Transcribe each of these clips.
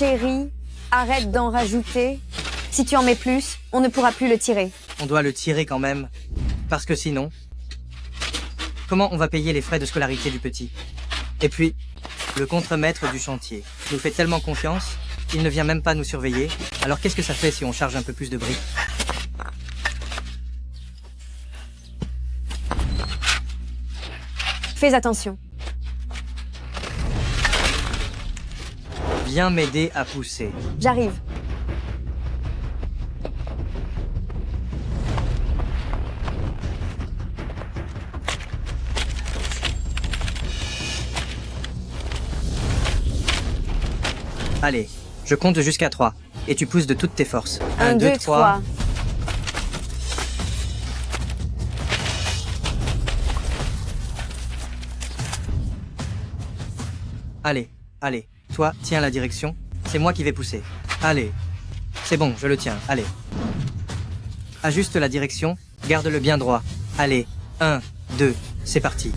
Chérie, arrête d'en rajouter. Si tu en mets plus, on ne pourra plus le tirer. On doit le tirer quand même, parce que sinon... Comment on va payer les frais de scolarité du petit? Et puis, le contremaître du chantier nous fait tellement confiance, il ne vient même pas nous surveiller. Alors qu'est-ce que ça fait si on charge un peu plus de briques? Fais attention. Viens m'aider à pousser. J'arrive. Allez, je compte jusqu'à 3, et tu pousses de toutes tes forces. 1, 2, 3. Allez, allez, toi, tiens la direction, c'est moi qui vais pousser. Allez, c'est bon, je le tiens, allez. Ajuste la direction, garde-le bien droit. Allez, 1, 2, c'est parti.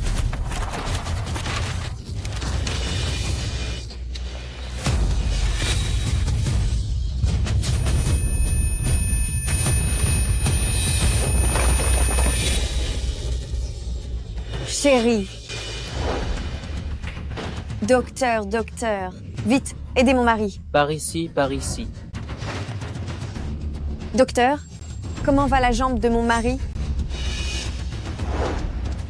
Chérie. Docteur, docteur. Vite, aidez mon mari. Par ici, par ici. Docteur, comment va la jambe de mon mari?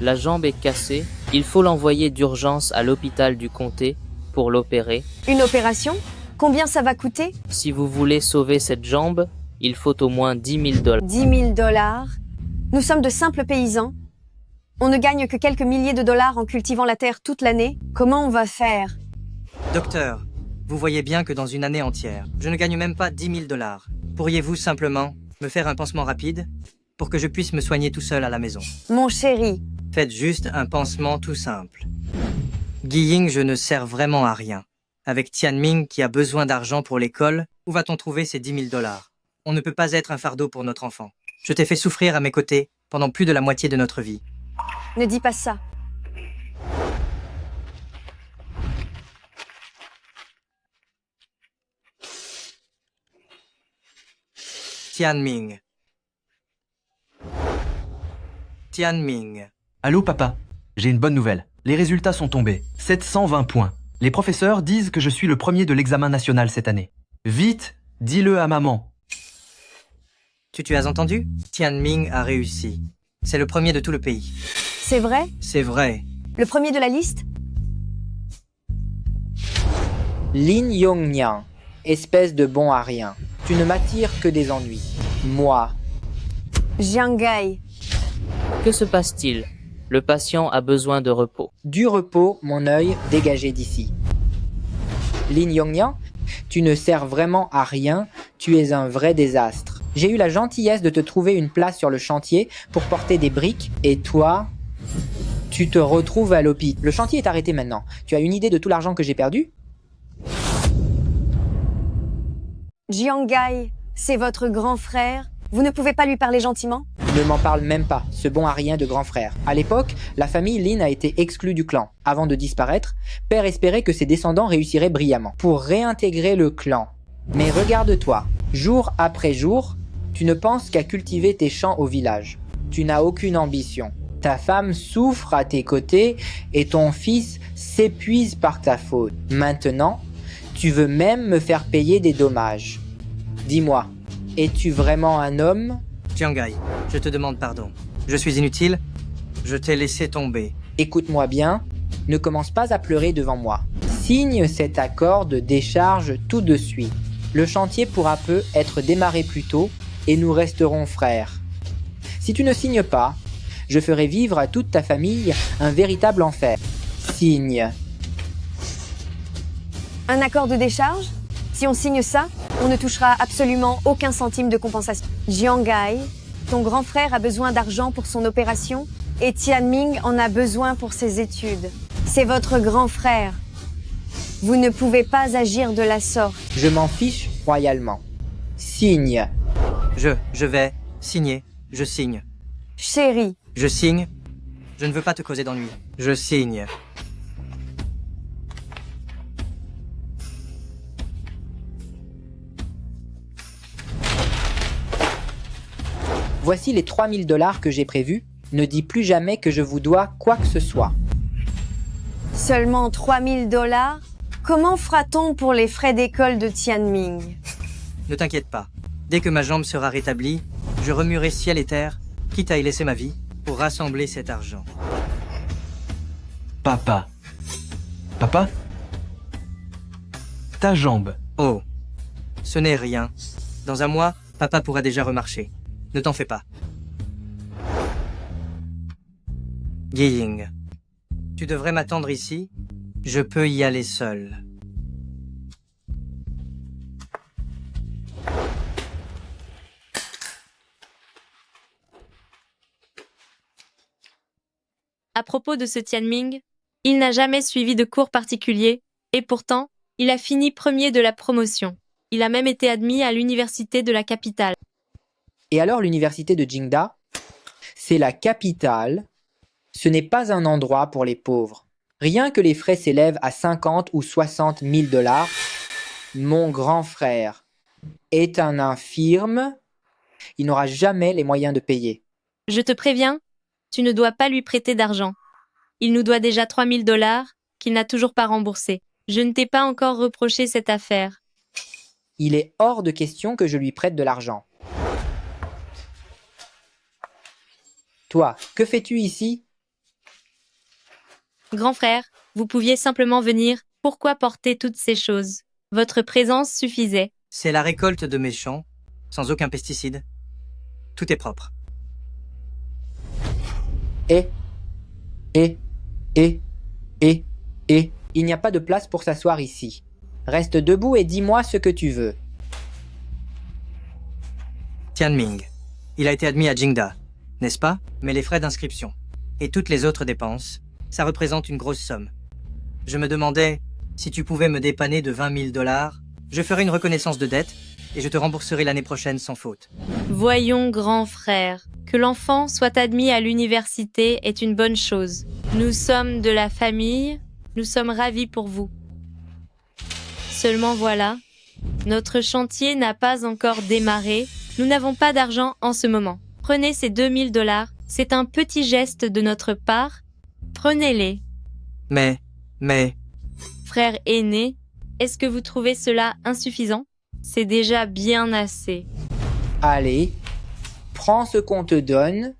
La jambe est cassée. Il faut l'envoyer d'urgence à l'hôpital du comté pour l'opérer. Une opération? Combien ça va coûter? Si vous voulez sauver cette jambe, il faut au moins 10 000 $. 10 000 $. Nous sommes de simples paysans. On ne gagne que quelques milliers de dollars en cultivant la terre toute l'année. Comment on va faire? Docteur, vous voyez bien que dans une année entière, je ne gagne même pas 10 000 $. Pourriez-vous simplement me faire un pansement rapide pour que je puisse me soigner tout seul à la maison? Mon chéri. Faites juste un pansement tout simple. Guiying, je ne sers vraiment à rien. Avec Tianming qui a besoin d'argent pour l'école, où va-t-on trouver ces 10 000 $? On ne peut pas être un fardeau pour notre enfant. Je t'ai fait souffrir à mes côtés pendant plus de la moitié de notre vie. Ne dis pas ça. Tianming. Tianming. Allô papa, j'ai une bonne nouvelle. Les résultats sont tombés. 720 points. Les professeurs disent que je suis le premier de l'examen national cette année. Vite, dis-le à maman. Tu as entendu? Tianming a réussi. C'est le premier de tout le pays. C'est vrai? C'est vrai. Le premier de la liste? Lin Yongniang, espèce de bon à rien. Tu ne m'attires que des ennuis. Moi. Jiangai. Que se passe-t-il? Le patient a besoin de repos. Du repos, mon œil, dégagé d'ici. Lin Yongniang, tu ne sers vraiment à rien, tu es un vrai désastre. J'ai eu la gentillesse de te trouver une place sur le chantier pour porter des briques, et toi, tu te retrouves à l'hôpital. Le chantier est arrêté maintenant. Tu as une idée de tout l'argent que j'ai perdu? Jiangai, c'est votre grand frère. Vous ne pouvez pas lui parler gentiment? Ne m'en parle même pas, ce bon à rien de grand frère. À l'époque, la famille Lin a été exclue du clan. Avant de disparaître, père espérait que ses descendants réussiraient brillamment pour réintégrer le clan. Mais regarde-toi, jour après jour, tu ne penses qu'à cultiver tes champs au village. Tu n'as aucune ambition. Ta femme souffre à tes côtés et ton fils s'épuise par ta faute. Maintenant, tu veux même me faire payer des dommages. Dis-moi, es-tu vraiment un homme? Jiangai, je te demande pardon. Je suis inutile. Je t'ai laissé tomber. Écoute-moi bien, ne commence pas à pleurer devant moi. Signe cet accord de décharge tout de suite. Le chantier pourra peu être démarré plus tôt et nous resterons frères. Si tu ne signes pas, je ferai vivre à toute ta famille un véritable enfer. Signe. Un accord de décharge? Si on signe ça, on ne touchera absolument aucun centime de compensation. Jiangai, ton grand frère a besoin d'argent pour son opération et Tianming en a besoin pour ses études. C'est votre grand frère. Vous ne pouvez pas agir de la sorte. Je m'en fiche royalement. Signe. Je vais signer. Je signe. Chérie, Je signe. Je ne veux pas te causer d'ennui. Je signe. Voici les 3000 $ que j'ai prévus. Ne dis plus jamais que je vous dois quoi que ce soit. Seulement 3000 $? Comment fera-t-on pour les frais d'école de Tianming? Ne t'inquiète pas. Dès que ma jambe sera rétablie, je remuerai ciel et terre, quitte à y laisser ma vie, pour rassembler cet argent. Papa. Papa? Ta jambe. Oh, ce n'est rien. Dans un mois, papa pourra déjà remarcher. Ne t'en fais pas. Ying, tu devrais m'attendre ici. Je peux y aller seul. À propos de ce Tianming, il n'a jamais suivi de cours particuliers, et pourtant, il a fini premier de la promotion. Il a même été admis à l'université de la capitale. Et alors l'université de Jingda? C'est la capitale. Ce n'est pas un endroit pour les pauvres. Rien que les frais s'élèvent à 50 ou 60 000 $. Mon grand frère est un infirme. Il n'aura jamais les moyens de payer. Je te préviens, tu ne dois pas lui prêter d'argent. Il nous doit déjà 3000 $ qu'il n'a toujours pas remboursé. Je ne t'ai pas encore reproché cette affaire. Il est hors de question que je lui prête de l'argent. Toi, que fais-tu ici? Grand frère, vous pouviez simplement venir. Pourquoi porter toutes ces choses? Votre présence suffisait. C'est la récolte de mes champs, sans aucun pesticide. Tout est propre. Et, il n'y a pas de place pour s'asseoir ici. Reste debout et dis-moi ce que tu veux. Tianming. Il a été admis à Jingda, n'est-ce pas? Mais les frais d'inscription et toutes les autres dépenses, ça représente une grosse somme. Je me demandais si tu pouvais me dépanner de 20 000 $. Je ferai une reconnaissance de dette et je te rembourserai l'année prochaine sans faute. Voyons, grand frère, que l'enfant soit admis à l'université est une bonne chose. Nous sommes de la famille, nous sommes ravis pour vous. Seulement voilà, notre chantier n'a pas encore démarré, nous n'avons pas d'argent en ce moment. Prenez ces 2000 $, c'est un petit geste de notre part, prenez-les. Mais, Frère aîné, est-ce que vous trouvez cela insuffisant? C'est déjà bien assez. Allez, prends ce qu'on te donne.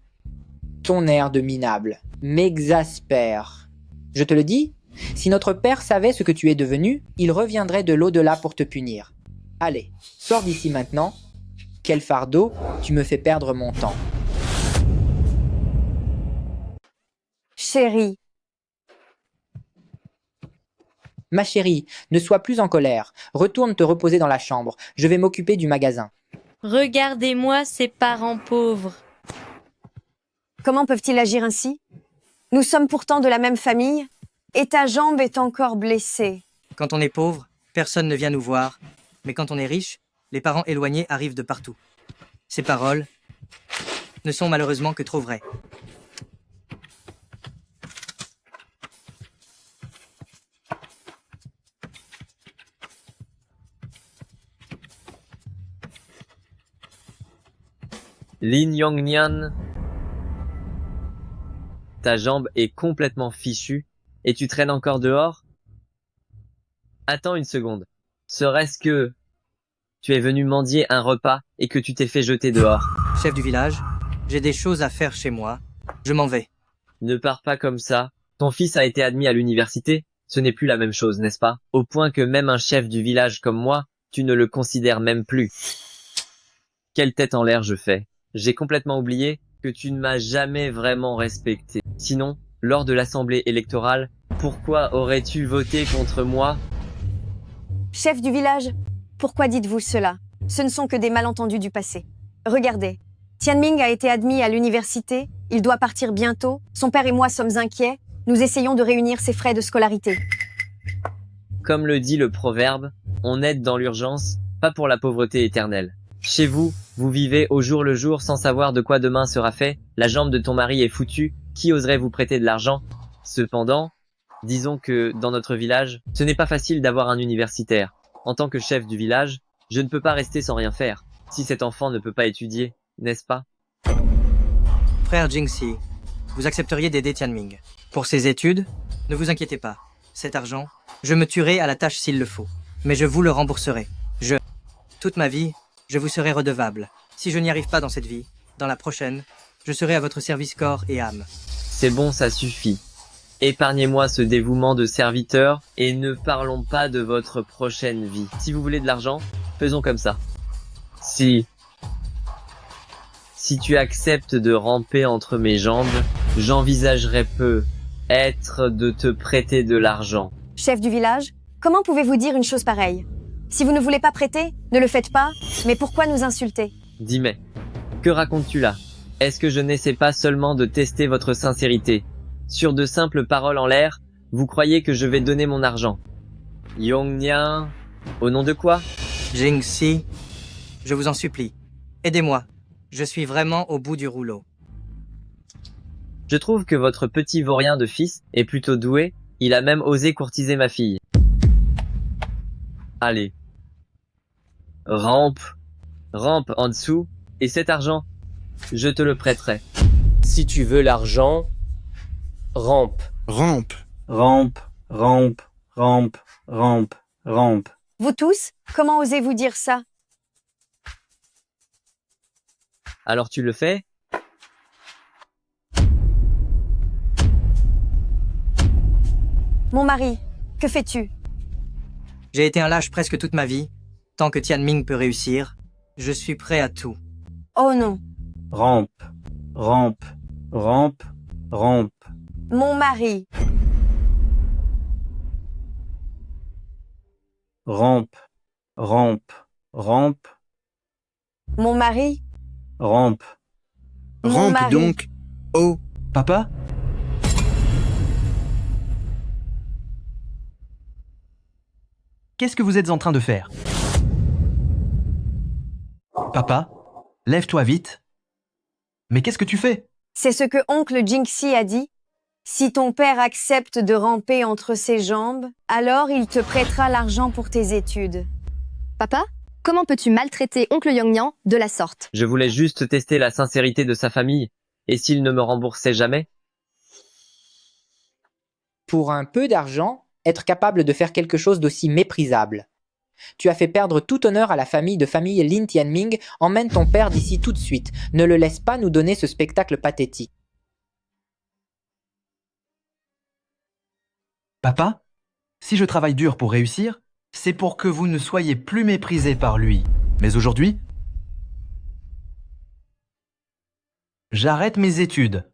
Ton air de minable m'exaspère. Je te le dis, si notre père savait ce que tu es devenu, il reviendrait de l'au-delà pour te punir. Allez, sors d'ici maintenant. Quel fardeau, tu me fais perdre mon temps. Chérie, Ma chérie, ne sois plus en colère. Retourne te reposer dans la chambre. Je vais m'occuper du magasin. Regardez-moi ces parents pauvres. comment peuvent-ils agir ainsi? Nous sommes pourtant de la même famille, et ta jambe est encore blessée. quand on est pauvre, personne ne vient nous voir. Mais quand on est riche, les parents éloignés arrivent de partout. Ces paroles ne sont malheureusement que trop vraies. Lin Yongnian, ta jambe est complètement fichue et tu traînes encore dehors? Attends une seconde. Serait-ce que tu es venu mendier un repas et que tu t'es fait jeter dehors? Chef du village, j'ai des choses à faire chez moi. Je m'en vais. Ne pars pas comme ça. Ton fils a été admis à l'université. Ce n'est plus la même chose, n'est-ce pas? Au point que même un chef du village comme moi, tu ne le considères même plus. Quelle tête en l'air je fais. J'ai complètement oublié que tu ne m'as jamais vraiment respecté. Sinon, lors de l'assemblée électorale, pourquoi aurais-tu voté contre moi? Chef du village, pourquoi dites-vous cela? Ce ne sont que des malentendus du passé. Regardez, Tianming a été admis à l'université, il doit partir bientôt, son père et moi sommes inquiets, nous essayons de réunir ses frais de scolarité. Comme le dit le proverbe, on aide dans l'urgence, pas pour la pauvreté éternelle. Chez vous, vous vivez au jour le jour sans savoir de quoi demain sera fait, la jambe de ton mari est foutue, qui oserait vous prêter de l'argent? Cependant, disons que dans notre village, ce n'est pas facile d'avoir un universitaire. En tant que chef du village, je ne peux pas rester sans rien faire, si cet enfant ne peut pas étudier, n'est-ce pas? Frère Jingxi, vous accepteriez d'aider Tianming. Pour ses études, ne vous inquiétez pas. Cet argent, je me tuerai à la tâche s'il le faut. Mais je vous le rembourserai. Toute ma vie, je vous serai redevable. Si je n'y arrive pas dans cette vie, dans la prochaine, je serai à votre service corps et âme. C'est bon, ça suffit. Épargnez-moi ce dévouement de serviteur et ne parlons pas de votre prochaine vie. Si vous voulez de l'argent, faisons comme ça. Si tu acceptes de ramper entre mes jambes, j'envisagerais peut-être de te prêter de l'argent. Chef du village, comment pouvez-vous dire une chose pareille? Si vous ne voulez pas prêter, ne le faites pas, mais pourquoi nous insulter? Dis-moi, que racontes-tu là? Est-ce que je n'essaie pas seulement de tester votre sincérité? Sur de simples paroles en l'air, vous croyez que je vais donner mon argent? Yongnian, au nom de quoi? Jingxi, je vous en supplie, aidez-moi. Je suis vraiment au bout du rouleau. Je trouve que votre petit vaurien de fils est plutôt doué, il a même osé courtiser ma fille. Allez. Rampe en dessous, et cet argent, je te le prêterai. Si tu veux l'argent, rampe. Rampe. Rampe, rampe, rampe, rampe, rampe. Vous tous, comment osez-vous dire ça? Alors tu le fais? Mon mari, que fais-tu? J'ai été un lâche presque toute ma vie. Tant que Tianming peut réussir, je suis prêt à tout. Oh non. Rampe, rampe, rampe, rampe. Mon mari. Rampe, rampe, rampe, Mon mari. rampe. Mon Rampe mari. donc. Oh. Papa? Qu'est-ce que vous êtes en train de faire? Papa, lève-toi vite. Mais qu'est-ce que tu fais? C'est ce que oncle Jingxi a dit. Si ton père accepte de ramper entre ses jambes, alors il te prêtera l'argent pour tes études. Papa, comment peux-tu maltraiter oncle Yongnian de la sorte? Je voulais juste tester la sincérité de sa famille, et s'il ne me remboursait jamais? Pour un peu d'argent, être capable de faire quelque chose d'aussi méprisable. Tu as fait perdre tout honneur à la famille Lin Tianming, emmène ton père d'ici tout de suite. Ne le laisse pas nous donner ce spectacle pathétique. Papa, si je travaille dur pour réussir, c'est pour que vous ne soyez plus méprisés par lui. Mais aujourd'hui, j'arrête mes études.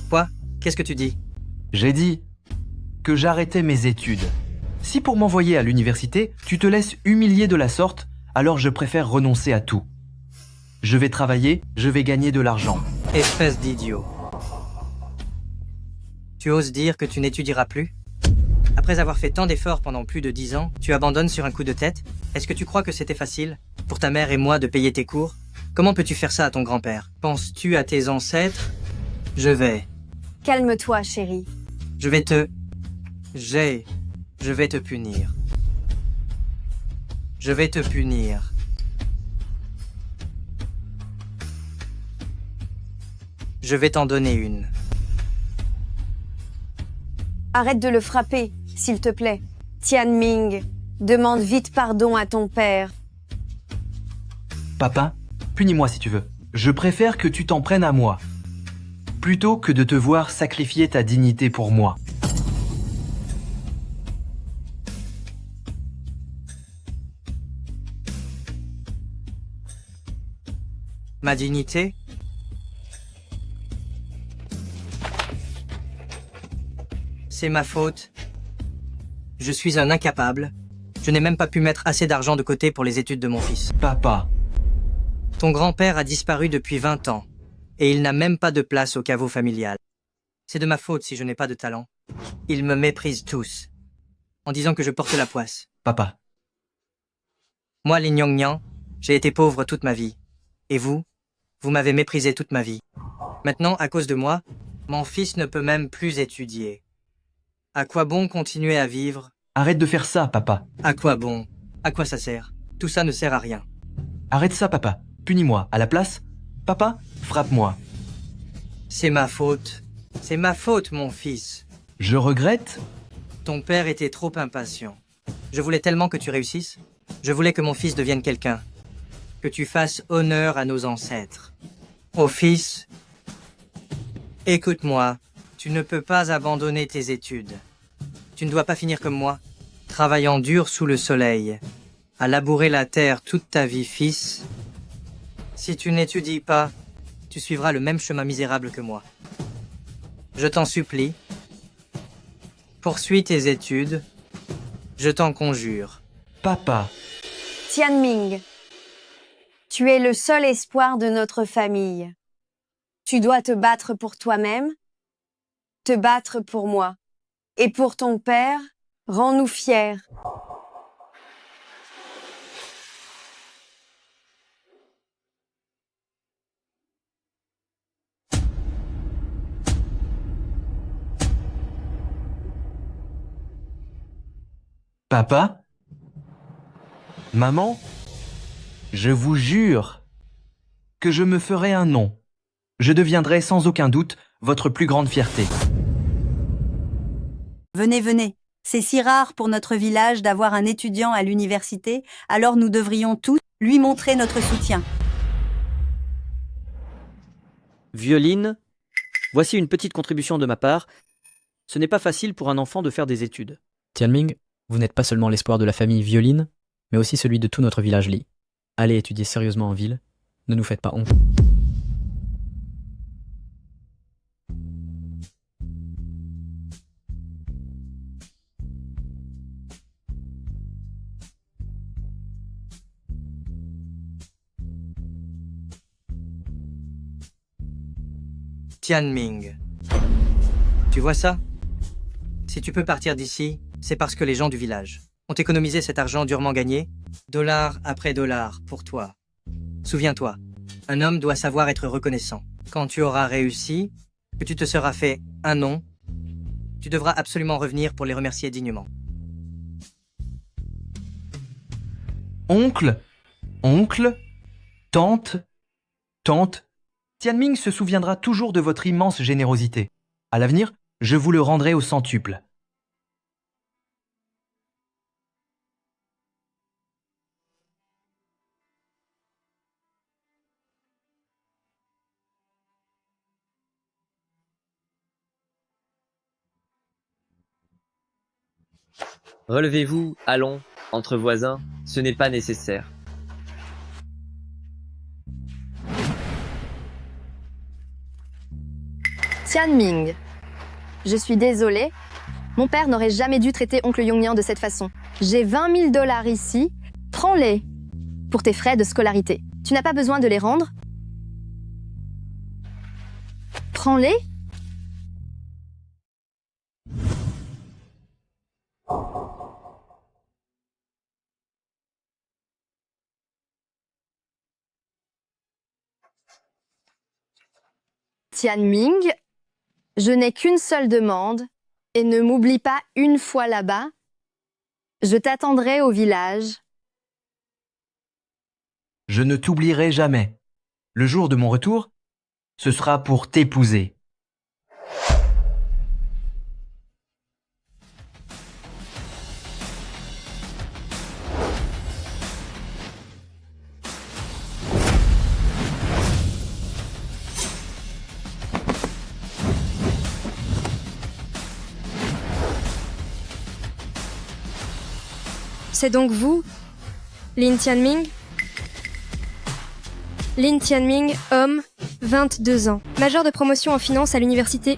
Quoi? Qu'est-ce que tu dis? J'ai dit que j'arrêtais mes études. Si pour m'envoyer à l'université, tu te laisses humilier de la sorte, alors je préfère renoncer à tout. Je vais travailler, je vais gagner de l'argent. Espèce d'idiot. Tu oses dire que tu n'étudieras plus? Après avoir fait tant d'efforts pendant plus de 10 ans, tu abandonnes sur un coup de tête? Est-ce que tu crois que c'était facile, pour ta mère et moi, de payer tes cours? Comment peux-tu faire ça à ton grand-père? Penses-tu à tes ancêtres? Je vais Calme-toi, chérie. Je vais te punir. Je vais te punir. Je vais t'en donner une. Arrête de le frapper, s'il te plaît. Tianming, demande vite pardon à ton père. Papa, punis-moi si tu veux. Je préfère que tu t'en prennes à moi, plutôt que de te voir sacrifier ta dignité pour moi. Ma dignité? C'est ma faute. Je suis un incapable. Je n'ai même pas pu mettre assez d'argent de côté pour les études de mon fils. Papa, Ton grand-père a disparu depuis 20 ans, et il n'a même pas de place au caveau familial. C'est de ma faute si je n'ai pas de talent. Ils me méprisent tous, en disant que je porte la poisse. papa, Moi, Lin Yongnian, j'ai été pauvre toute ma vie. Et vous m'avez méprisé toute ma vie. Maintenant, à cause de moi, mon fils ne peut même plus étudier. À quoi bon continuer à vivre? arrête de faire ça, papa. À quoi bon? À quoi ça sert? Tout ça ne sert à rien. Arrête ça, papa. Punis-moi. À la place, papa, frappe-moi. C'est ma faute. C'est ma faute, mon fils. Je regrette. Ton père était trop impatient. Je voulais tellement que tu réussisses. Je voulais que mon fils devienne quelqu'un. Que tu fasses honneur à nos ancêtres. Oh fils, écoute-moi. Tu ne peux pas abandonner tes études. Tu ne dois pas finir comme moi, travaillant dur sous le soleil, à labourer la terre toute ta vie, fils. Si tu n'étudies pas, tu suivras le même chemin misérable que moi. Je t'en supplie, poursuis tes études, je t'en conjure. Papa, Tianming, tu es le seul espoir de notre famille. Tu dois te battre pour toi-même, te battre pour moi. Et pour ton père, rends-nous fiers. papa, maman, je vous jure que je me ferai un nom. Je deviendrai sans aucun doute votre plus grande fierté. Venez, venez. C'est si rare pour notre village d'avoir un étudiant à l'université, alors nous devrions tous lui montrer notre soutien. Violine, voici une petite contribution de ma part. Ce n'est pas facile pour un enfant de faire des études. Tianming, vous n'êtes pas seulement l'espoir de la famille Violine, mais aussi celui de tout notre village Li. Allez étudier sérieusement en ville, ne nous faites pas honte. Tianming. Tu vois ça? Si tu peux partir d'ici, c'est parce que les gens du village ont économisé cet argent durement gagné, dollar après dollar, pour toi. Souviens-toi, un homme doit savoir être reconnaissant. Quand tu auras réussi, que tu te seras fait un nom, tu devras absolument revenir pour les remercier dignement. Oncle, tante, Tianming se souviendra toujours de votre immense générosité. À l'avenir, je vous le rendrai au centuple. Relevez-vous, allons, entre voisins, ce n'est pas nécessaire. Tianming, je suis désolée. Mon père n'aurait jamais dû traiter oncle Yongnian de cette façon. J'ai 20 000 $ ici. Prends-les pour tes frais de scolarité. Tu n'as pas besoin de les rendre. Prends-les. Tianming, je n'ai qu'une seule demande, et ne m'oublie pas une fois là-bas. Je t'attendrai au village. Je ne t'oublierai jamais. Le jour de mon retour, ce sera pour t'épouser. C'est donc vous, Lin Tianming? Lin Tianming, homme, 22 ans. Major de promotion en finance à Université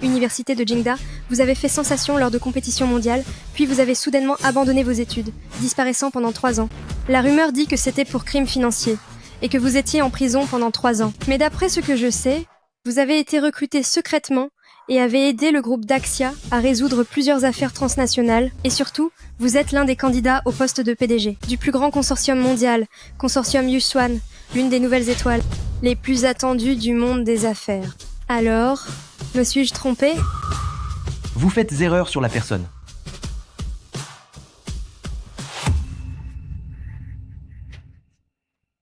de Jingda, vous avez fait sensation lors de compétitions mondiales, puis vous avez soudainement abandonné vos études, disparaissant pendant 3 ans. La rumeur dit que c'était pour crime financier, et que vous étiez en prison pendant 3 ans. Mais d'après ce que je sais, vous avez été recruté secrètement et avez aidé le groupe Daxia à résoudre plusieurs affaires transnationales, et surtout, vous êtes l'un des candidats au poste de PDG du plus grand consortium mondial, consortium Yusuan, l'une des nouvelles étoiles, les plus attendues du monde des affaires. Alors, me suis-je trompé? Vous faites erreur sur la personne.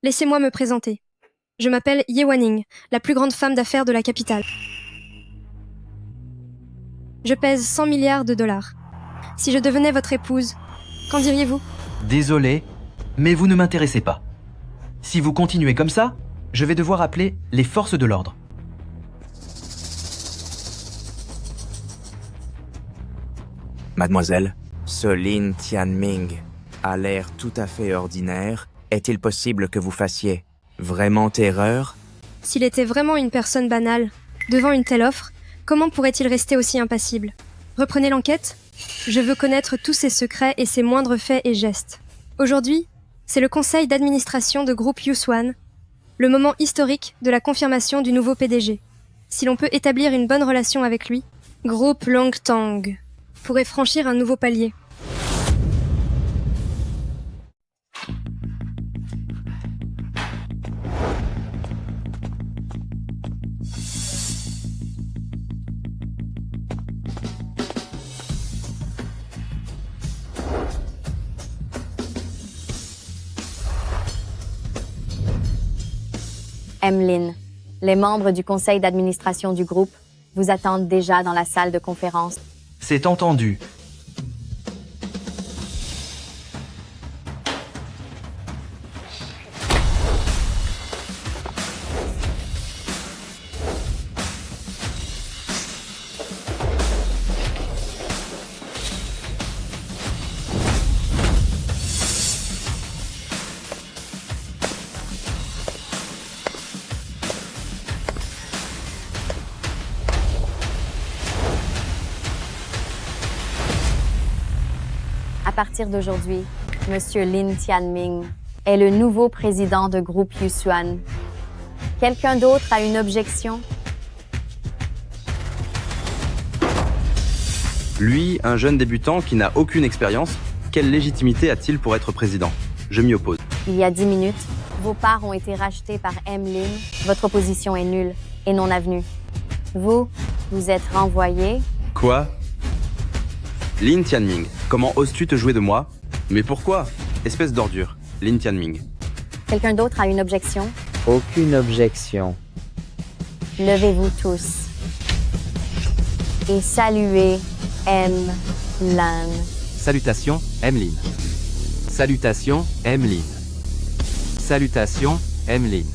Laissez-moi me présenter. Je m'appelle Ye Wanning, la plus grande femme d'affaires de la capitale. Je pèse 100 milliards de dollars. Si je devenais votre épouse, qu'en diriez-vous? Désolé, mais vous ne m'intéressez pas. Si vous continuez comme ça, je vais devoir appeler les forces de l'ordre. Mademoiselle, ce Lin Tianming a l'air tout à fait ordinaire. Est-il possible que vous fassiez vraiment erreur? S'il était vraiment une personne banale, devant une telle offre, comment pourrait-il rester aussi impassible? Reprenez l'enquête. Je veux connaître tous ses secrets et ses moindres faits et gestes. Aujourd'hui, c'est le conseil d'administration de groupe Yuswan, le moment historique de la confirmation du nouveau PDG. Si l'on peut établir une bonne relation avec lui, groupe Longtang pourrait franchir un nouveau palier. Emmeline, les membres du conseil d'administration du groupe vous attendent déjà dans la salle de conférence. C'est entendu. À partir d'aujourd'hui, Monsieur Lin Tianming est le nouveau président de groupe Yuswan. Quelqu'un d'autre a une objection? Lui, un jeune débutant qui n'a aucune expérience, quelle légitimité a-t-il pour être président? Je m'y oppose. Il y a 10 minutes, vos parts ont été rachetées par Emmeline. Votre opposition est nulle et non avenue. Vous êtes renvoyé. Quoi? Lin Tianming, comment oses-tu te jouer de moi? Mais pourquoi? Espèce d'ordure. Lin Tianming. Quelqu'un d'autre a une objection? Aucune objection. Levez-vous tous et saluez Lan. Salutations, Emmeline. Salutations, Emmeline. Salutations, Emmeline.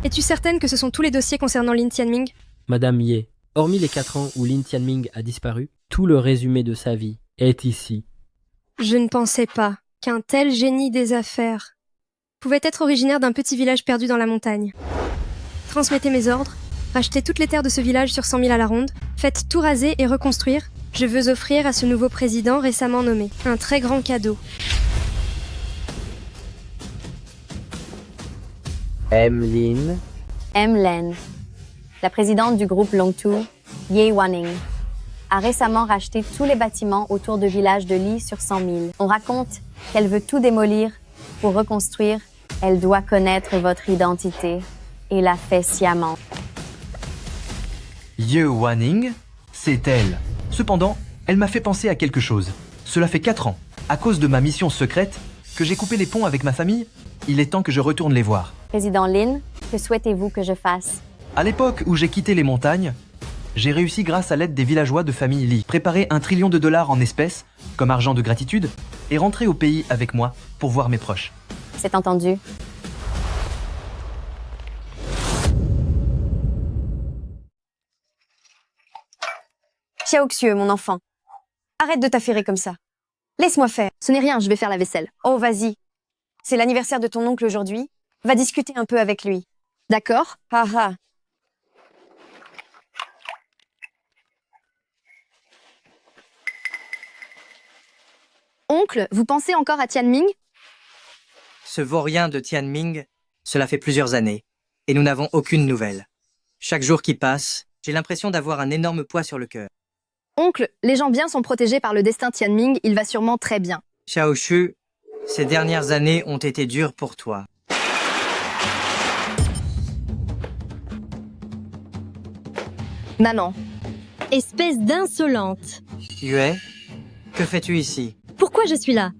Es-tu certaine que ce sont tous les dossiers concernant Lin Tianming? Madame Ye, hormis les 4 ans où Lin Tianming a disparu, tout le résumé de sa vie est ici. Je ne pensais pas qu'un tel génie des affaires pouvait être originaire d'un petit village perdu dans la montagne. Transmettez mes ordres, rachetez toutes les terres de ce village sur 100 000 à la ronde, faites tout raser et reconstruire. Je veux offrir à ce nouveau président récemment nommé un très grand cadeau. Emmeline. Emlen, la présidente du groupe Longtu, Ye Wanning, a récemment racheté tous les bâtiments autour du village de Li sur 100 000. On raconte qu'elle veut tout démolir pour reconstruire. Elle doit connaître votre identité et la fait sciemment. Ye Wanning, c'est elle. Cependant, elle m'a fait penser à quelque chose. Cela fait 4 ans, à cause de ma mission secrète, que j'ai coupé les ponts avec ma famille. Il est temps que je retourne les voir. Président Lin, que souhaitez-vous que je fasse? À l'époque où j'ai quitté les montagnes, j'ai réussi grâce à l'aide des villageois de famille Li, préparer $1 trillion en espèces, comme argent de gratitude, et rentrer au pays avec moi pour voir mes proches. C'est entendu. Xiaoxiu, mon enfant. Arrête de t'affairer comme ça. Laisse-moi faire. Ce n'est rien, je vais faire la vaisselle. Oh, vas-y. C'est l'anniversaire de ton oncle aujourd'hui. Va discuter un peu avec lui. D'accord. Ah ah. Oncle, vous pensez encore à Tianming? Ce vaurien de Tianming, cela fait plusieurs années, et nous n'avons aucune nouvelle. Chaque jour qui passe, j'ai l'impression d'avoir un énorme poids sur le cœur. Oncle, les gens bien sont protégés par le destin Tianming, il va sûrement très bien. Xiaoshu, ces dernières années ont été dures pour toi. Maman. Espèce d'insolente. Yue, que fais-tu ici? Pourquoi je suis là?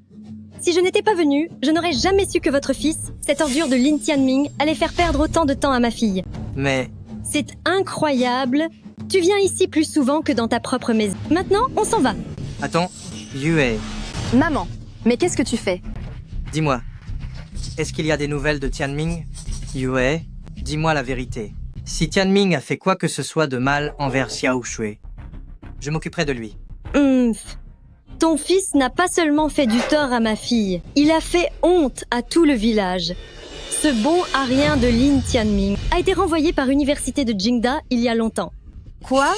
Si je n'étais pas venue, je n'aurais jamais su que votre fils, cette ordure de Lin Tianming, allait faire perdre autant de temps à ma fille. Mais C'est incroyable. Tu viens ici plus souvent que dans ta propre maison. Maintenant, on s'en va. attends, Yue, Maman, mais qu'est-ce que tu fais? dis-moi, est-ce qu'il y a des nouvelles de Tianming? Yue, dis-moi la vérité. Si Tianming a fait quoi que ce soit de mal envers Xiao Shui, je m'occuperai de lui. Ton fils n'a pas seulement fait du tort à ma fille, il a fait honte à tout le village. Ce bon arien de Lin Tianming a été renvoyé par l'université de Jingda il y a longtemps. Quoi?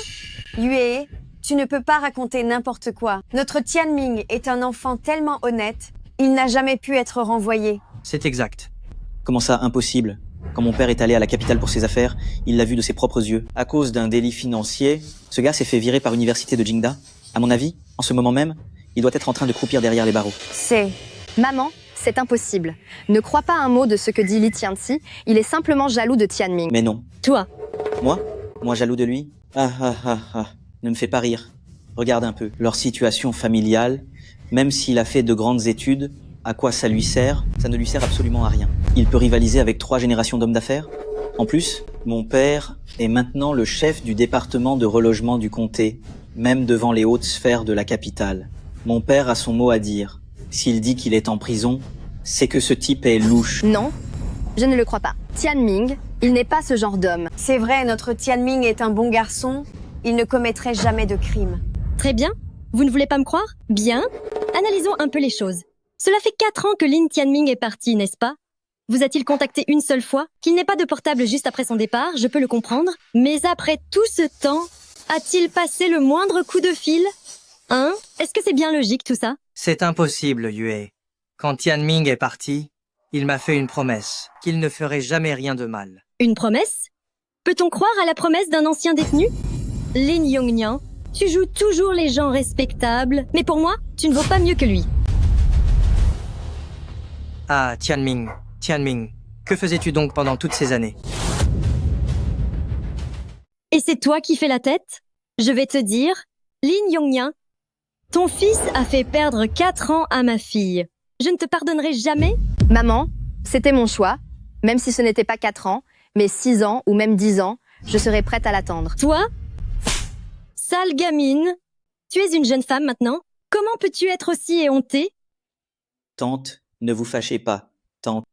Yue, tu ne peux pas raconter n'importe quoi. Notre Tianming est un enfant tellement honnête, il n'a jamais pu être renvoyé. C'est exact. Comment ça, impossible? Quand mon père est allé à la capitale pour ses affaires, il l'a vu de ses propres yeux. À cause d'un délit financier, ce gars s'est fait virer par l'université de Jingda. À mon avis, en ce moment même, il doit être en train de croupir derrière les barreaux. Maman, c'est impossible. Ne crois pas un mot de ce que dit Li Tianxi, il est simplement jaloux de Tianming. Mais non. Toi? Moi jaloux de lui? Ne me fais pas rire. Regarde un peu. Leur situation familiale, même s'il a fait de grandes études, à quoi ça lui sert? Ça ne lui sert absolument à rien. Il peut rivaliser avec 3 générations d'hommes d'affaires. En plus, mon père est maintenant le chef du département de relogement du comté, même devant les hautes sphères de la capitale. Mon père a son mot à dire. S'il dit qu'il est en prison, c'est que ce type est louche. Non, je ne le crois pas. Tianming, il n'est pas ce genre d'homme. C'est vrai, notre Tianming est un bon garçon, il ne commettrait jamais de crime. Très bien. Vous ne voulez pas me croire? Bien. Analysons un peu les choses. Cela fait 4 ans que Lin Tianming est parti, n'est-ce pas? Vous a-t-il contacté une seule fois? Qu'il n'ait pas de portable juste après son départ, je peux le comprendre. Mais après tout ce temps, a-t-il passé le moindre coup de fil? Est-ce que c'est bien logique tout ça? C'est impossible, Yue. Quand Tianming est parti, il m'a fait une promesse, qu'il ne ferait jamais rien de mal. Une promesse? Peut-on croire à la promesse d'un ancien détenu? Lin Yongnian, tu joues toujours les gens respectables, mais pour moi, tu ne vaux pas mieux que lui. Ah, Tianming, que faisais-tu donc pendant toutes ces années? Et c'est toi qui fais la tête? Je vais te dire, Lin Yongnian, ton fils a fait perdre 4 ans à ma fille. Je ne te pardonnerai jamais. Maman, c'était mon choix. Même si ce n'était pas 4 ans, mais 6 ans ou même 10 ans, je serais prête à l'attendre. Toi? Sale gamine. Tu es une jeune femme maintenant. Comment peux-tu être aussi éhontée? Tante, ne vous fâchez pas. Tante.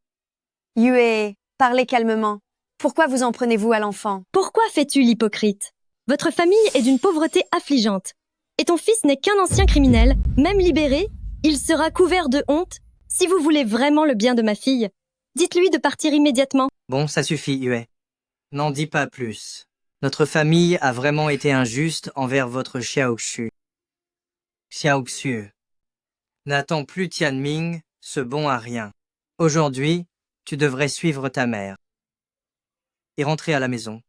Yue, parlez calmement. Pourquoi vous en prenez-vous à l'enfant? Pourquoi fais-tu l'hypocrite? Votre famille est d'une pauvreté affligeante. Et ton fils n'est qu'un ancien criminel. Même libéré, il sera couvert de honte. Si vous voulez vraiment le bien de ma fille, dites-lui de partir immédiatement. Bon, ça suffit, Yue. N'en dis pas plus. Notre famille a vraiment été injuste envers votre Xiao Xu. Xiao Xu. N'attends plus Tianming, ce bon à rien. Aujourd'hui, tu devrais suivre ta mère et rentrer à la maison.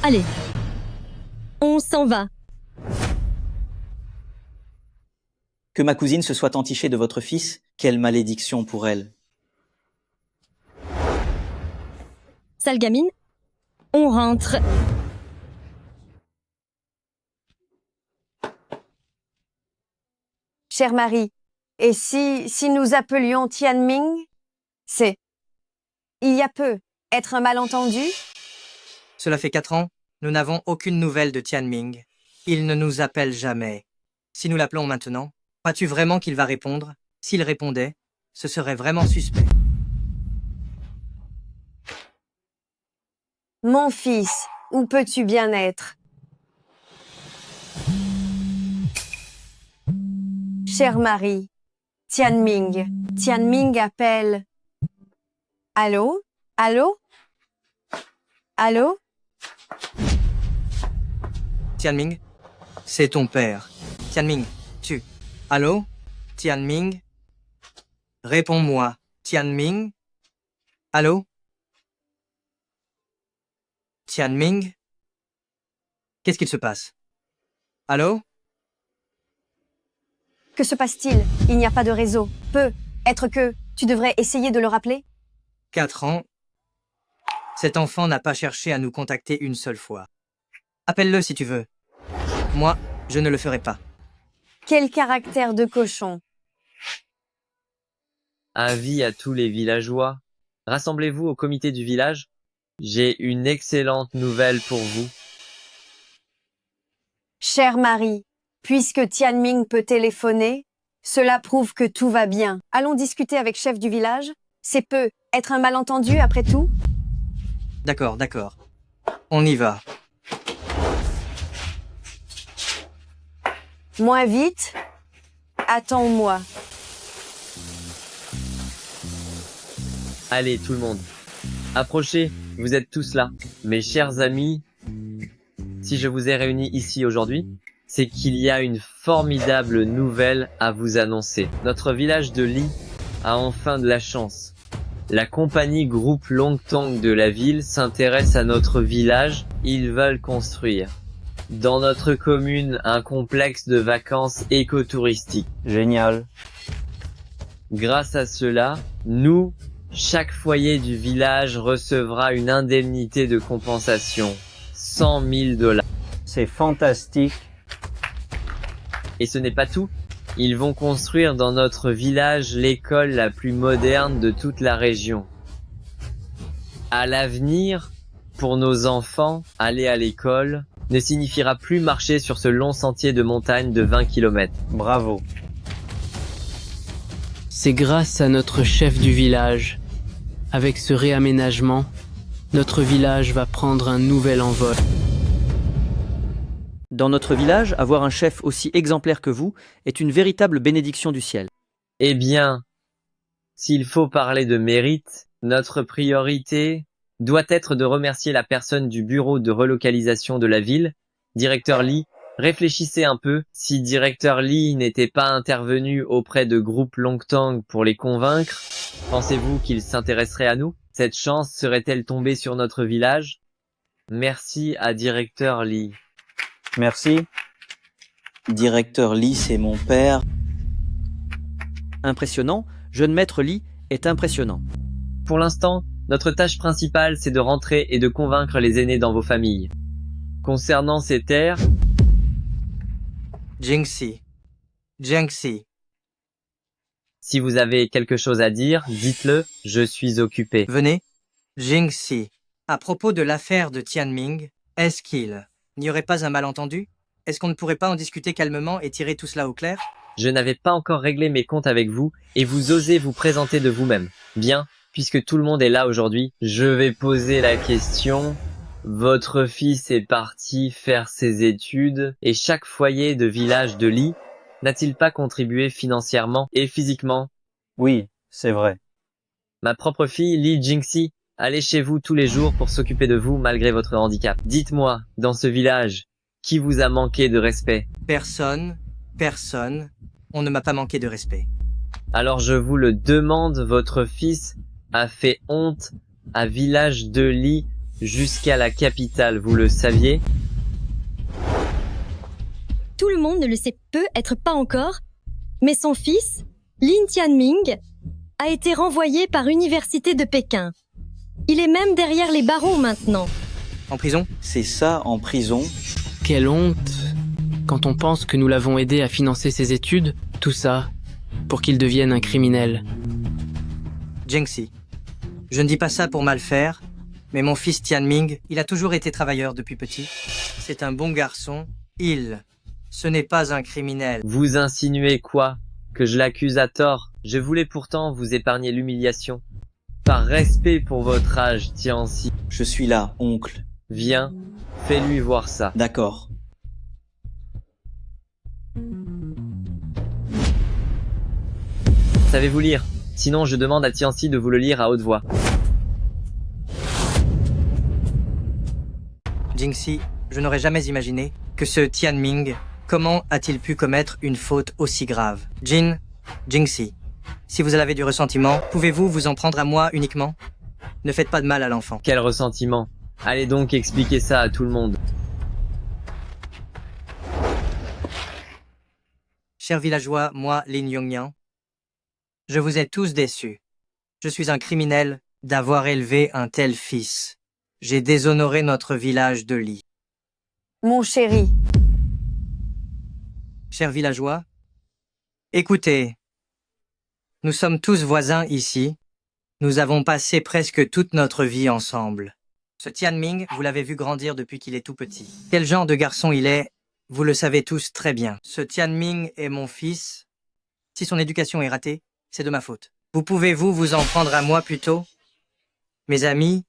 Allez, on s'en va. Que ma cousine se soit entichée de votre fils, quelle malédiction pour elle. Sale gamine, on rentre. Chère Marie, et si nous appelions Tianming? Il y a peu, être un malentendu? Cela fait 4 ans, nous n'avons aucune nouvelle de Tianming. Il ne nous appelle jamais. Si nous l'appelons maintenant, crois-tu vraiment qu'il va répondre? S'il répondait, ce serait vraiment suspect. Mon fils, où peux-tu bien être? Chère Marie, Tianming appelle. Allô? Allô? Allô? Tianming, c'est ton père. Tianming, tu. Allô? Tianming? Réponds-moi. Tianming? Allô? Tianming? Qu'est-ce qu'il se passe? Allô? Que se passe-t-il? Il n'y a pas de réseau. Être que tu devrais essayer de le rappeler? 4 ans. Cet enfant n'a pas cherché à nous contacter une seule fois. Appelle-le si tu veux. Moi, je ne le ferai pas. Quel caractère de cochon. Avis à tous les villageois. Rassemblez-vous au comité du village. J'ai une excellente nouvelle pour vous. Chère Marie, puisque Tianming peut téléphoner, cela prouve que tout va bien. Allons discuter avec chef du village. C'est peu être un malentendu après tout. D'accord, d'accord. On y va. Moins vite. Attends-moi. Allez, tout le monde. Approchez, vous êtes tous là. Mes chers amis, si je vous ai réunis ici aujourd'hui, c'est qu'il y a une formidable nouvelle à vous annoncer. Notre village de Li a enfin de la chance. La compagnie Groupe Longtong de la ville s'intéresse à notre village. Ils veulent construire dans notre commune un complexe de vacances écotouristique. Génial. Grâce à cela, nous, chaque foyer du village recevra une indemnité de compensation. 100 000 $. C'est fantastique. Et ce n'est pas tout. Ils vont construire dans notre village l'école la plus moderne de toute la région. À l'avenir, pour nos enfants, aller à l'école ne signifiera plus marcher sur ce long sentier de montagne de 20 km. Bravo. C'est grâce à notre chef du village. Avec ce réaménagement, notre village va prendre un nouvel envol. Dans notre village, avoir un chef aussi exemplaire que vous est une véritable bénédiction du ciel. Eh bien, s'il faut parler de mérite, notre priorité doit être de remercier la personne du bureau de relocalisation de la ville, Directeur Lee. Réfléchissez un peu, si Directeur Lee n'était pas intervenu auprès de Groupe Longtong pour les convaincre, pensez-vous qu'il s'intéresserait à nous? Cette chance serait-elle tombée sur notre village? Merci à Directeur Lee. Merci. Directeur Lee, c'est mon père. Impressionnant, jeune maître Lee est impressionnant. Pour l'instant, notre tâche principale, c'est de rentrer et de convaincre les aînés dans vos familles. Concernant ces terres... Jingxi. Jiangxi. Si vous avez quelque chose à dire, dites-le, je suis occupé. Venez. Jingxi. À propos de l'affaire de Tianming, est-ce qu'il n'y aurait pas un malentendu? Est-ce qu'on ne pourrait pas en discuter calmement et tirer tout cela au clair? Je n'avais pas encore réglé mes comptes avec vous, et vous osez vous présenter de vous-même. Bien, puisque tout le monde est là aujourd'hui, je vais poser la question. Votre fils est parti faire ses études, et chaque foyer de village de Li n'a-t-il pas contribué financièrement et physiquement? Oui, c'est vrai. Ma propre fille, Li Jingxi, allait chez vous tous les jours pour s'occuper de vous malgré votre handicap. Dites-moi, dans ce village, qui vous a manqué de respect? Personne. On ne m'a pas manqué de respect. Alors je vous le demande, votre fils a fait honte à village de Li jusqu'à la capitale, vous le saviez? Tout le monde ne le sait peut-être pas encore, mais son fils, Lin Tianming, a été renvoyé par Université de Pékin. Il est même derrière les barreaux maintenant. En prison? C'est ça, en prison. Quelle honte! Quand on pense que nous l'avons aidé à financer ses études, tout ça, pour qu'il devienne un criminel. Jingxi. Je ne dis pas ça pour mal faire, mais mon fils Tianming, il a toujours été travailleur depuis petit. C'est un bon garçon. Ce n'est pas un criminel. Vous insinuez quoi? Que je l'accuse à tort? Je voulais pourtant vous épargner l'humiliation. Par respect pour votre âge, Tianxi. Je suis là, oncle. Viens, fais-lui voir ça. D'accord. Savez-vous lire? Sinon, je demande à Tianxi de vous le lire à haute voix. Jingxi, je n'aurais jamais imaginé que ce Tianming, comment a-t-il pu commettre une faute aussi grave? Jingxi, si vous avez du ressentiment, pouvez-vous vous en prendre à moi uniquement? Ne faites pas de mal à l'enfant. Quel ressentiment? Allez donc expliquer ça à tout le monde. Chers villageois, moi, Lin Yongnian, je vous ai tous déçus. Je suis un criminel d'avoir élevé un tel fils. J'ai déshonoré notre village de Li. Mon chéri. Chers villageois, écoutez. Nous sommes tous voisins ici. Nous avons passé presque toute notre vie ensemble. Ce Tianming, vous l'avez vu grandir depuis qu'il est tout petit. Quel genre de garçon il est, vous le savez tous très bien. Ce Tianming est mon fils. Si son éducation est ratée, c'est de ma faute. Pouvez-vous vous en prendre à moi plutôt? Mes amis,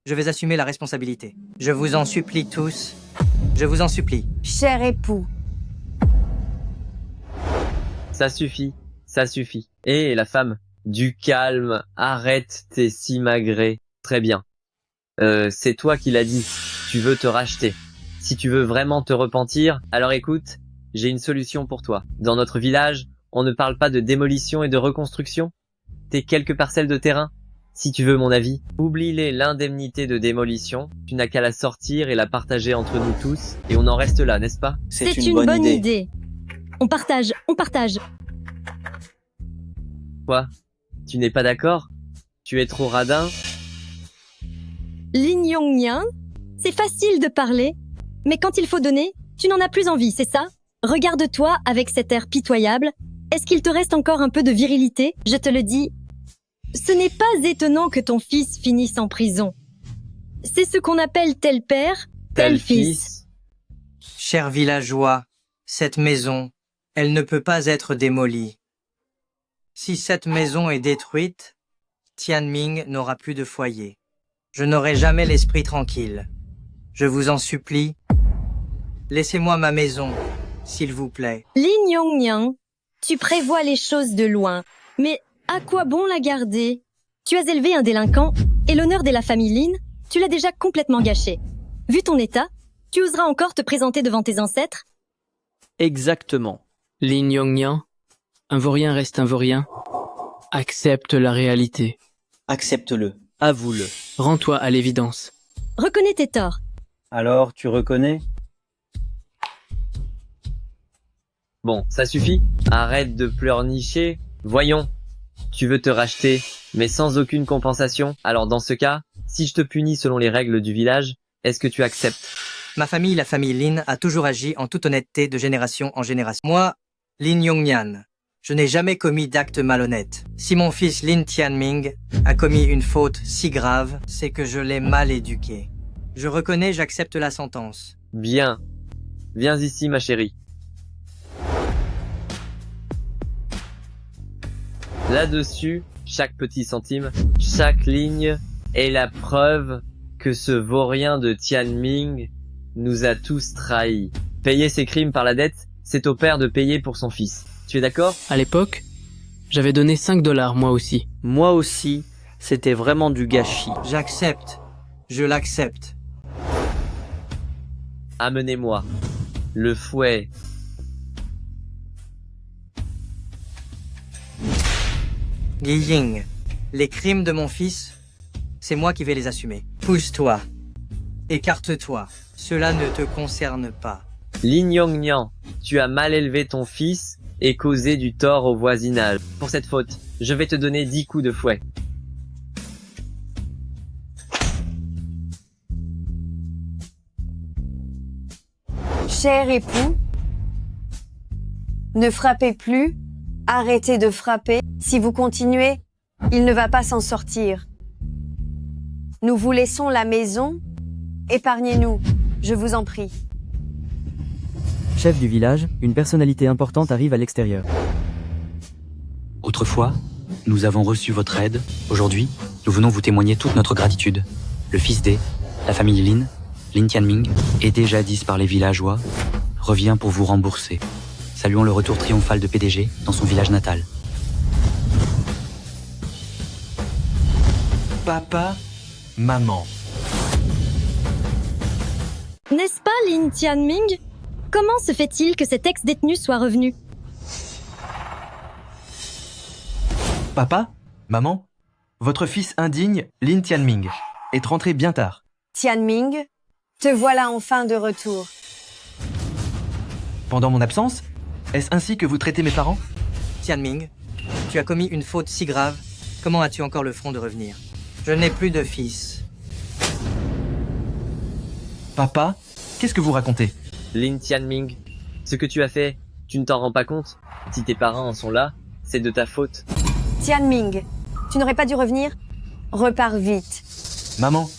je vais assumer la responsabilité. Je vous en supplie tous. Je vous en supplie. Cher époux, Ça suffit, ça suffit. Et la femme, du calme, arrête tes simagrées. Très bien. C'est toi qui l'as dit. Tu veux te racheter. Si tu veux vraiment te repentir, alors écoute, j'ai une solution pour toi. Dans notre village, on ne parle pas de démolition et de reconstruction. Tes quelques parcelles de terrain. Si tu veux mon avis, oublie-les l'indemnité de démolition. Tu n'as qu'à la sortir et la partager entre nous tous. Et on en reste là, n'est-ce pas? C'est une bonne idée. On partage, on partage. Quoi? Tu n'es pas d'accord? Tu es trop radin? Lin Yongnyan, c'est facile de parler, mais quand il faut donner, tu n'en as plus envie, c'est ça? Regarde-toi avec cet air pitoyable. Est-ce qu'il te reste encore un peu de virilité? Je te le dis, ce n'est pas étonnant que ton fils finisse en prison. C'est ce qu'on appelle tel père, tel fils. Chers villageois, cette maison, elle ne peut pas être démolie. Si cette maison est détruite, Tianming n'aura plus de foyer. Je n'aurai jamais l'esprit tranquille. Je vous en supplie, laissez-moi ma maison, s'il vous plaît. Lin Yongnyan, tu prévois les choses de loin, mais à quoi bon la garder? Tu as élevé un délinquant, et l'honneur de la famille Lin, tu l'as déjà complètement gâché. Vu ton état, tu oseras encore te présenter devant tes ancêtres? Exactement. Lin Yongnyan, un vaurien reste un vaurien. Accepte la réalité. Accepte-le. Avoue-le. Rends-toi à l'évidence. Reconnais tes torts. Alors, tu reconnais? Bon, ça suffit. Arrête de pleurnicher. Voyons. Tu veux te racheter, mais sans aucune compensation. Alors dans ce cas, si je te punis selon les règles du village, est-ce que tu acceptes? Ma famille, la famille Lin, a toujours agi en toute honnêteté de génération en génération. Moi, Lin Yongnyan, je n'ai jamais commis d'acte malhonnête. Si mon fils Lin Tianming a commis une faute si grave, c'est que je l'ai mal éduqué. Je reconnais, j'accepte la sentence. Bien. Viens ici, ma chérie. Là-dessus, chaque petit centime, chaque ligne est la preuve que ce vaurien de Tianming nous a tous trahis. Payer ses crimes par la dette, c'est au père de payer pour son fils. Tu es d'accord? À l'époque, j'avais donné 5 $, moi aussi. Moi aussi, c'était vraiment du gâchis. J'accepte. Je l'accepte. Amenez-moi le fouet. Guiying, les crimes de mon fils, c'est moi qui vais les assumer. Pousse-toi. Écarte-toi. Cela ne te concerne pas. Lin Yongnyan, tu as mal élevé ton fils et causé du tort au voisinage. Pour cette faute, je vais te donner 10 coups de fouet. cher époux, ne frappez plus, arrêtez de frapper. Si vous continuez, il ne va pas s'en sortir. Nous vous laissons la maison. Épargnez-nous, je vous en prie. Chef du village, une personnalité importante arrive à l'extérieur. Autrefois, nous avons reçu votre aide. Aujourd'hui, nous venons vous témoigner toute notre gratitude. Le fils D, la famille Lin, Lin Tianming, aidé jadis par les villageois, revient pour vous rembourser. Saluons le retour triomphal de PDG dans son village natal. Papa, maman. N'est-ce pas, Lin Tianming? Comment se fait-il que cet ex-détenu soit revenu? Papa, maman, votre fils indigne, Lin Tianming, est rentré bien tard. Tianming, te voilà enfin de retour. Pendant mon absence, est-ce ainsi que vous traitez mes parents? Tianming, tu as commis une faute si grave, comment as-tu encore le front de revenir? Je n'ai plus de fils. Papa, qu'est-ce que vous racontez? Lin Tianming, ce que tu as fait, tu ne t'en rends pas compte? Si tes parents en sont là, C'est de ta faute. Tianming, tu n'aurais pas dû revenir? Repars vite. Maman,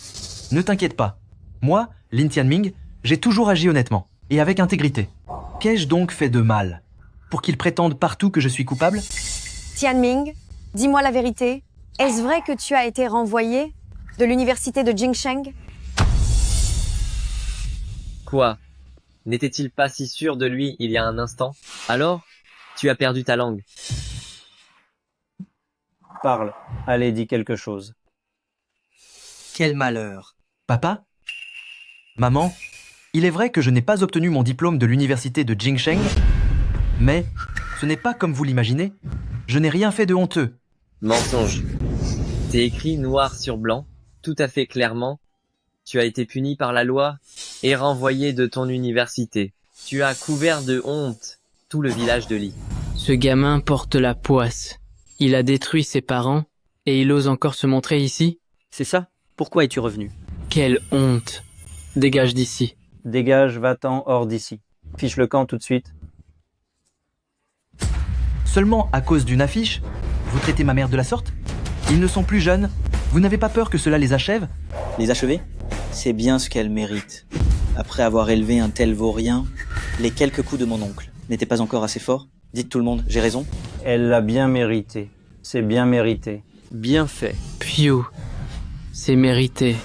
ne t'inquiète pas. Moi, Lin Tianming, j'ai toujours agi honnêtement et avec intégrité. Qu'ai-je donc fait de mal pour qu'ils prétendent partout que je suis coupable? Tianming, dis-moi la vérité. Est-ce vrai que tu as été renvoyé de l'université de Jingsheng? Quoi? N'était-il pas si sûr de lui il y a un instant? Alors, tu as perdu ta langue. Parle. Allez, dis quelque chose. Quel malheur. Papa? Maman, il est vrai que je n'ai pas obtenu mon diplôme de l'université de Jingsheng, mais ce n'est pas comme vous l'imaginez. Je n'ai rien fait de honteux. Mensonge. C'est écrit noir sur blanc, tout à fait clairement. Tu as été puni par la loi et renvoyé de ton université. Tu as couvert de honte tout le village de Li. Ce gamin porte la poisse. Il a détruit ses parents et il ose encore se montrer ici? C'est ça? Pourquoi es-tu revenu? Quelle honte! Dégage d'ici. Dégage, va-t'en hors d'ici. Fiche le camp tout de suite. Seulement à cause d'une affiche, vous traitez ma mère de la sorte? Ils ne sont plus jeunes. Vous n'avez pas peur que cela les achève? Les achever? C'est bien ce qu'elle mérite. Après avoir élevé un tel vaurien, les quelques coups de mon oncle n'étaient pas encore assez forts? Dites tout le monde, j'ai raison? Elle l'a bien mérité. C'est bien mérité. Bien fait. Piu. C'est mérité.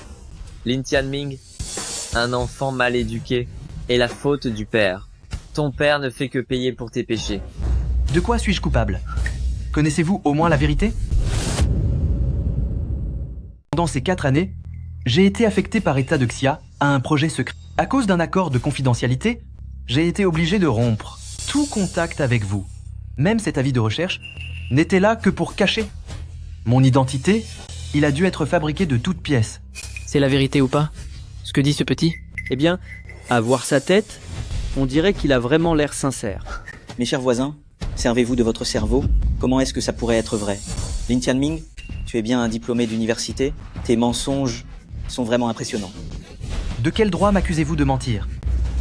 Lin Tianming, un enfant mal éduqué, est la faute du père. Ton père ne fait que payer pour tes péchés. De quoi suis-je coupable? Connaissez-vous au moins la vérité? Pendant ces 4 années, j'ai été affecté par état de Xia à un projet secret. À cause d'un accord de confidentialité, j'ai été obligé de rompre tout contact avec vous. Même cet avis de recherche n'était là que pour cacher mon identité. Il a dû être fabriqué de toutes pièces. C'est la vérité ou pas? Ce que dit ce petit? Eh bien, à voir sa tête, on dirait qu'il a vraiment l'air sincère. Mes chers voisins, servez-vous de votre cerveau. Comment est-ce que ça pourrait être vrai? Lin Tianming, tu es bien un diplômé d'université. Tes mensonges sont vraiment impressionnants. De quel droit m'accusez-vous de mentir?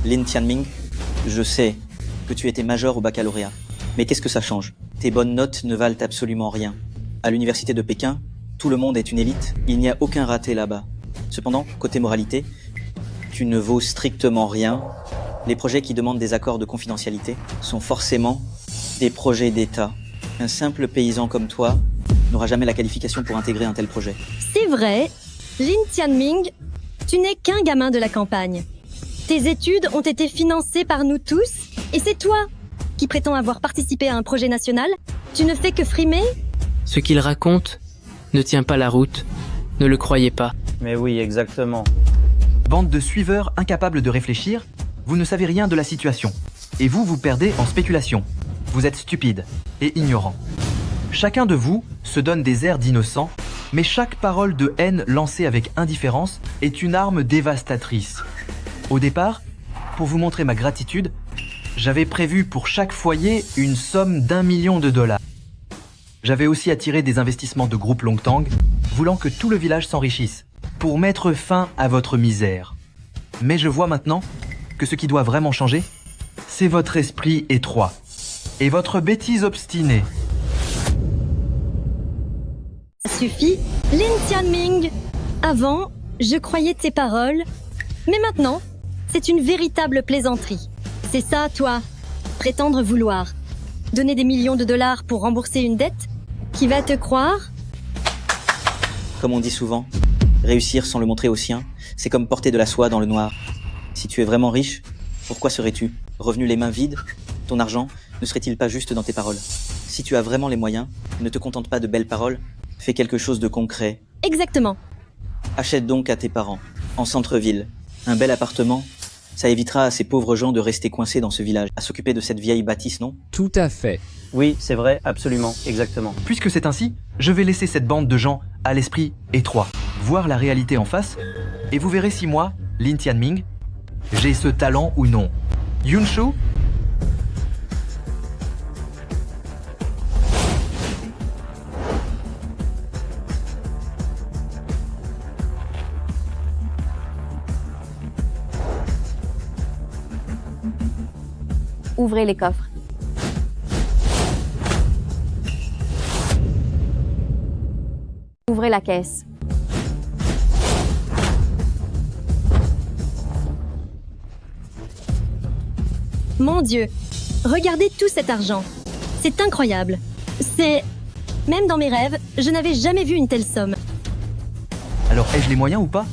Lin Tianming, je sais que tu étais major au baccalauréat. Mais qu'est-ce que ça change? Tes bonnes notes ne valent absolument rien. À l'université de Pékin, tout le monde est une élite. Il n'y a aucun raté là-bas. Cependant, côté moralité, tu ne vaux strictement rien. Les projets qui demandent des accords de confidentialité sont forcément des projets d'État. Un simple paysan comme toi n'aura jamais la qualification pour intégrer un tel projet. C'est vrai, Lin Tianming, tu n'es qu'un gamin de la campagne. Tes études ont été financées par nous tous, et c'est toi qui prétends avoir participé à un projet national. Tu ne fais que frimer? Ce qu'il raconte ne tient pas la route. Ne le croyez pas. Mais oui, exactement. Bande de suiveurs incapables de réfléchir, vous ne savez rien de la situation. Et vous vous perdez en spéculation. Vous êtes stupide et ignorant. Chacun de vous se donne des airs d'innocent, mais chaque parole de haine lancée avec indifférence est une arme dévastatrice. Au départ, pour vous montrer ma gratitude, j'avais prévu pour chaque foyer une somme d'1 million de dollars. J'avais aussi attiré des investissements de groupe Longtang, voulant que tout le village s'enrichisse, pour mettre fin à votre misère. Mais je vois maintenant que ce qui doit vraiment changer, c'est votre esprit étroit et votre bêtise obstinée. Ça suffit, Lin Tianming. Avant, je croyais tes paroles, mais maintenant, c'est une véritable plaisanterie. C'est ça, toi, prétendre vouloir. Donner des millions de dollars pour rembourser une dette? Qui va te croire? Comme on dit souvent, réussir sans le montrer aux siens, c'est comme porter de la soie dans le noir. Si tu es vraiment riche, pourquoi serais-tu revenu les mains vides? Ton argent ne serait-il pas juste dans tes paroles? Si tu as vraiment les moyens, ne te contente pas de belles paroles, fais quelque chose de concret. Exactement. Achète donc à tes parents, en centre-ville, un bel appartement. Ça évitera à ces pauvres gens de rester coincés dans ce village, à s'occuper de cette vieille bâtisse, non? Tout à fait. Oui, c'est vrai, absolument, exactement. Puisque c'est ainsi, je vais laisser cette bande de gens à l'esprit étroit, voir la réalité en face, et vous verrez si moi, Lin Tianming, j'ai ce talent ou non. Yunshu? Ouvrez les coffres. j'aurai la caisse. Mon Dieu, regardez tout cet argent. C'est incroyable. C'est... Même dans mes rêves, je n'avais jamais vu une telle somme. Alors ai-je les moyens ou pas?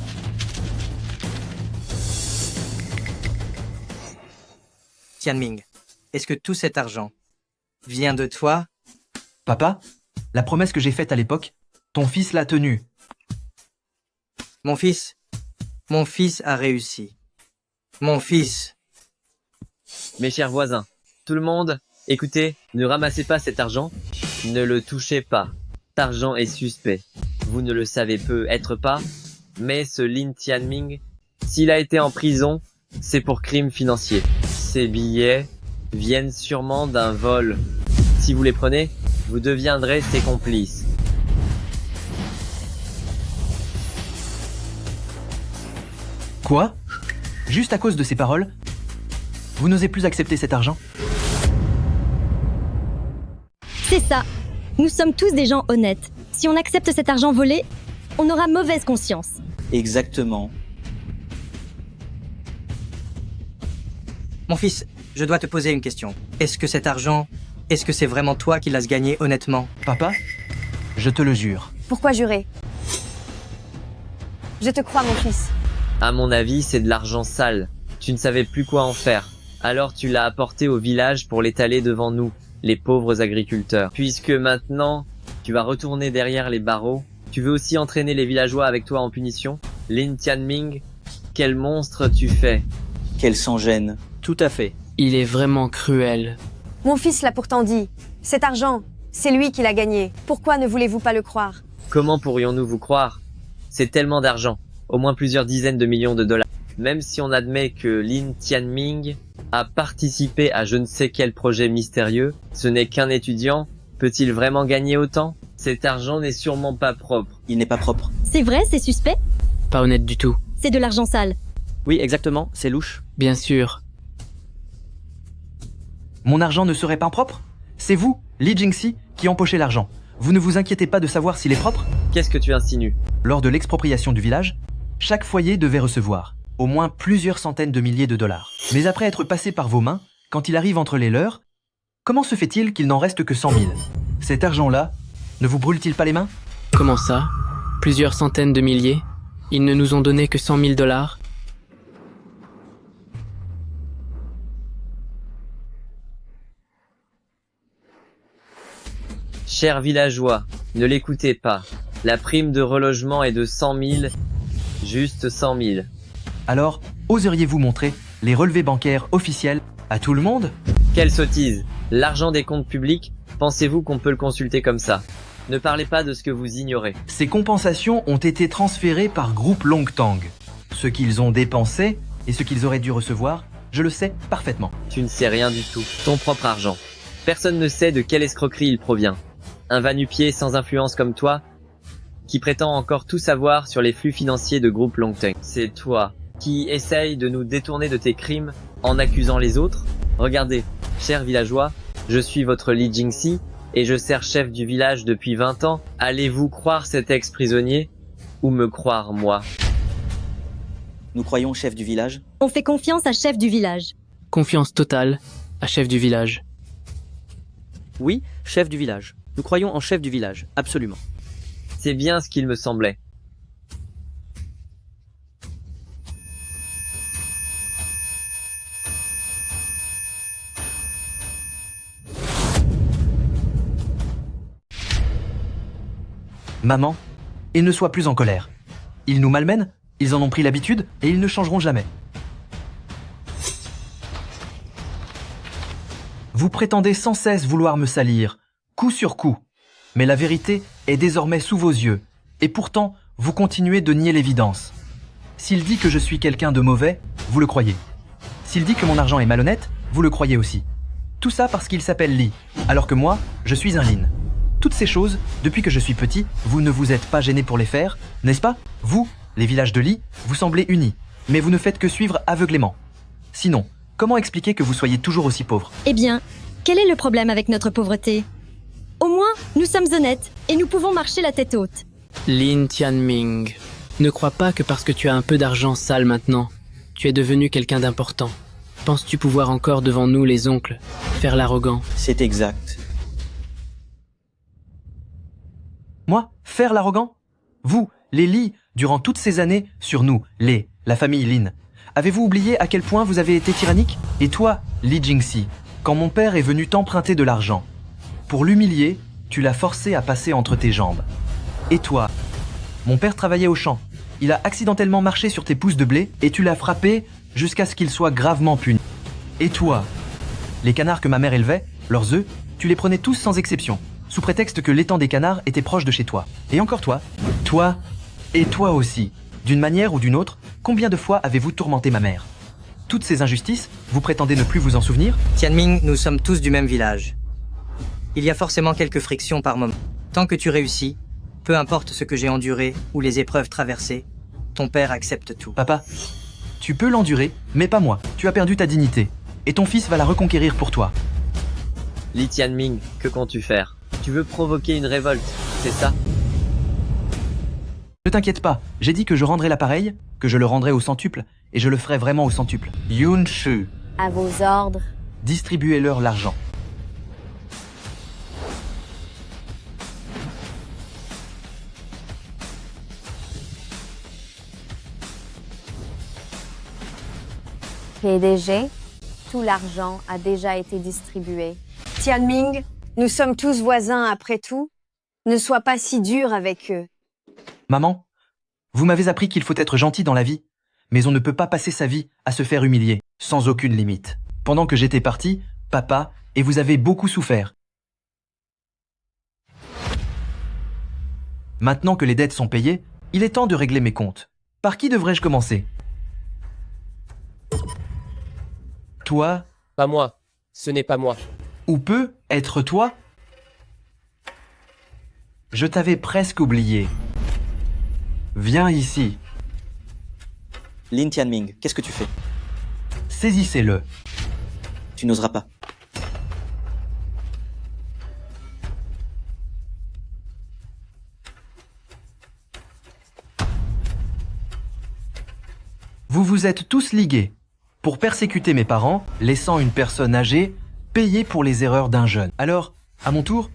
Tianming, est-ce que tout cet argent vient de toi? Papa, la promesse que j'ai faite à l'époque, ton fils l'a tenue. Mon fils a réussi. Mon fils. Mes chers voisins, tout le monde, écoutez, ne ramassez pas cet argent, ne le touchez pas. Cet argent est suspect. Vous ne le savez peut-être pas, mais ce Lin Tianming, s'il a été en prison, c'est pour crime financier. Ces billets viennent sûrement d'un vol. Si vous les prenez, vous deviendrez ses complices. Quoi? Juste à cause de ces paroles? Vous n'osez plus accepter cet argent? C'est ça. Nous sommes tous des gens honnêtes. Si on accepte cet argent volé, on aura mauvaise conscience. Exactement. Mon fils, je dois te poser une question. Est-ce que cet argent, est-ce que c'est vraiment toi qui l'as gagné honnêtement? Papa, je te le jure. Pourquoi jurer? Je te crois, mon fils. À mon avis, c'est de l'argent sale. Tu ne savais plus quoi en faire. Alors tu l'as apporté au village pour l'étaler devant nous, les pauvres agriculteurs. Puisque maintenant, tu vas retourner derrière les barreaux, tu veux aussi entraîner les villageois avec toi en punition? Lin Tianming, quel monstre tu fais? Quel sans-gêne. Tout à fait. Il est vraiment cruel. Mon fils l'a pourtant dit. Cet argent, c'est lui qui l'a gagné. Pourquoi ne voulez-vous pas le croire? Comment pourrions-nous vous croire? C'est tellement d'argent, au moins plusieurs dizaines de millions de dollars. Même si on admet que Lin Tianming a participé à je ne sais quel projet mystérieux, ce n'est qu'un étudiant. Peut-il vraiment gagner autant? Cet argent n'est sûrement pas propre. Il n'est pas propre. C'est vrai, c'est suspect? Pas honnête du tout. C'est de l'argent sale. Oui, exactement, c'est louche. Bien sûr. Mon argent ne serait pas propre? C'est vous, Li Jingxi, qui empochez l'argent. Vous ne vous inquiétez pas de savoir s'il est propre? Qu'est-ce que tu insinues? Lors de l'expropriation du village, chaque foyer devait recevoir au moins plusieurs centaines de milliers de dollars. Mais après être passé par vos mains, quand il arrive entre les leurs, comment se fait-il qu'il n'en reste que 100 000? Cet argent-là, ne vous brûle-t-il pas les mains? Comment ça? Plusieurs centaines de milliers? Ils ne nous ont donné que 100 000 dollars? Chers villageois, ne l'écoutez pas. La prime de relogement est de 100 000, juste 100 000. Alors, oseriez-vous montrer les relevés bancaires officiels à tout le monde? Quelle sottise! L'argent des comptes publics, pensez-vous qu'on peut le consulter comme ça? Ne parlez pas de ce que vous ignorez. Ces compensations ont été transférées par groupe Longtang. Ce qu'ils ont dépensé et ce qu'ils auraient dû recevoir, je le sais parfaitement. Tu ne sais rien du tout. Ton propre argent. Personne ne sait de quelle escroquerie il provient. Un va-nu-pied sans influence comme toi, qui prétend encore tout savoir sur les flux financiers de groupe Longtang. C'est toi qui essaye de nous détourner de tes crimes en accusant les autres? Regardez, chers villageois, je suis votre Li Jingxi et je sers chef du village depuis 20 ans. Allez-vous croire cet ex-prisonnier ou me croire moi? Nous croyons chef du village? On fait confiance à chef du village. Confiance totale à chef du village. Oui, chef du village. Nous croyons en chef du village, absolument. C'est bien ce qu'il me semblait. Maman, ils ne soient plus en colère. Ils nous malmènent, ils en ont pris l'habitude et ils ne changeront jamais. Vous prétendez sans cesse vouloir me salir, coup sur coup. Mais la vérité est désormais sous vos yeux, et pourtant, vous continuez de nier l'évidence. S'il dit que je suis quelqu'un de mauvais, vous le croyez. S'il dit que mon argent est malhonnête, vous le croyez aussi. Tout ça parce qu'il s'appelle Li, alors que moi, je suis un Lin. Toutes ces choses, depuis que je suis petit, vous ne vous êtes pas gêné pour les faire, n'est-ce pas? Vous, les villages de Li, vous semblez unis, mais vous ne faites que suivre aveuglément. Sinon, comment expliquer que vous soyez toujours aussi pauvre? Eh bien, quel est le problème avec notre pauvreté? Au moins, nous sommes honnêtes et nous pouvons marcher la tête haute. Lin Tianming, ne crois pas que parce que tu as un peu d'argent sale maintenant, tu es devenu quelqu'un d'important. Penses-tu pouvoir encore devant nous, les oncles, faire l'arrogant? C'est exact. Moi, faire l'arrogant? Vous, les Li, durant toutes ces années, sur nous, la famille Lin. Avez-vous oublié à quel point vous avez été tyrannique? Et toi, Li Jingxi, quand mon père est venu t'emprunter de l'argent, pour l'humilier, tu l'as forcé à passer entre tes jambes. Et toi, mon père travaillait au champ. Il a accidentellement marché sur tes pousses de blé et tu l'as frappé jusqu'à ce qu'il soit gravement puni. Et toi, les canards que ma mère élevait, leurs œufs, tu les prenais tous sans exception, sous prétexte que l'étang des canards était proche de chez toi. Et encore toi, et toi aussi. D'une manière ou d'une autre, combien de fois avez-vous tourmenté ma mère? Toutes ces injustices, vous prétendez ne plus vous en souvenir? Tianming, nous sommes tous du même village. Il y a forcément quelques frictions par moment. Tant que tu réussis, peu importe ce que j'ai enduré ou les épreuves traversées, ton père accepte tout. Papa, tu peux l'endurer, mais pas moi. Tu as perdu ta dignité. Et ton fils va la reconquérir pour toi. Li Tianming, que comptes-tu faire? Tu veux provoquer une révolte, c'est ça? Ne t'inquiète pas, j'ai dit que je rendrais l'appareil, que je le rendrais au centuple, et je le ferai vraiment au centuple. Yun Shu, À vos ordres. distribuez-leur l'argent. PDG, tout l'argent a déjà été distribué. Tianming, nous sommes tous voisins après tout. Ne sois pas si dur avec eux. Maman, vous m'avez appris qu'il faut être gentil dans la vie, mais on ne peut pas passer sa vie à se faire humilier, sans aucune limite. Pendant que j'étais parti, papa, et vous avez beaucoup souffert. Maintenant que les dettes sont payées, il est temps de régler mes comptes. Par qui devrais-je commencer? Toi? Pas moi. Ce n'est pas moi. Ou peut être toi? Je t'avais presque oublié. Viens ici. Lin Tianming, qu'est-ce que tu fais? Saisissez-le. Tu n'oseras pas. Vous vous êtes tous ligués pour persécuter mes parents, laissant une personne âgée payer pour les erreurs d'un jeune. Alors, à mon tour,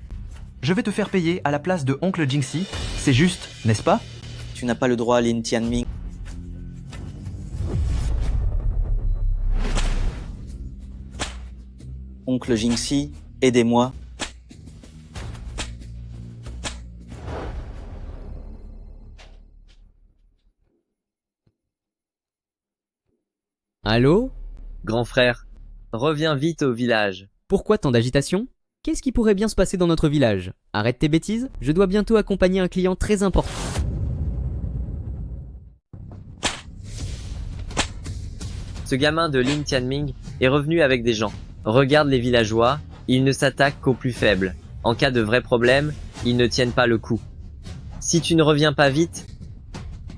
je vais te faire payer à la place de oncle Jingxi. C'est juste, n'est-ce pas? Tu n'as pas le droit, Lin Tianming. Oncle Jingxi, aidez-moi. Allô? Grand frère, reviens vite au village. Pourquoi tant d'agitation? Qu'est-ce qui pourrait bien se passer dans notre village? Arrête tes bêtises, je dois bientôt accompagner un client très important. Ce gamin de Lin Tianming est revenu avec des gens. Regarde les villageois, ils ne s'attaquent qu'aux plus faibles. En cas de vrai problème, ils ne tiennent pas le coup. Si tu ne reviens pas vite,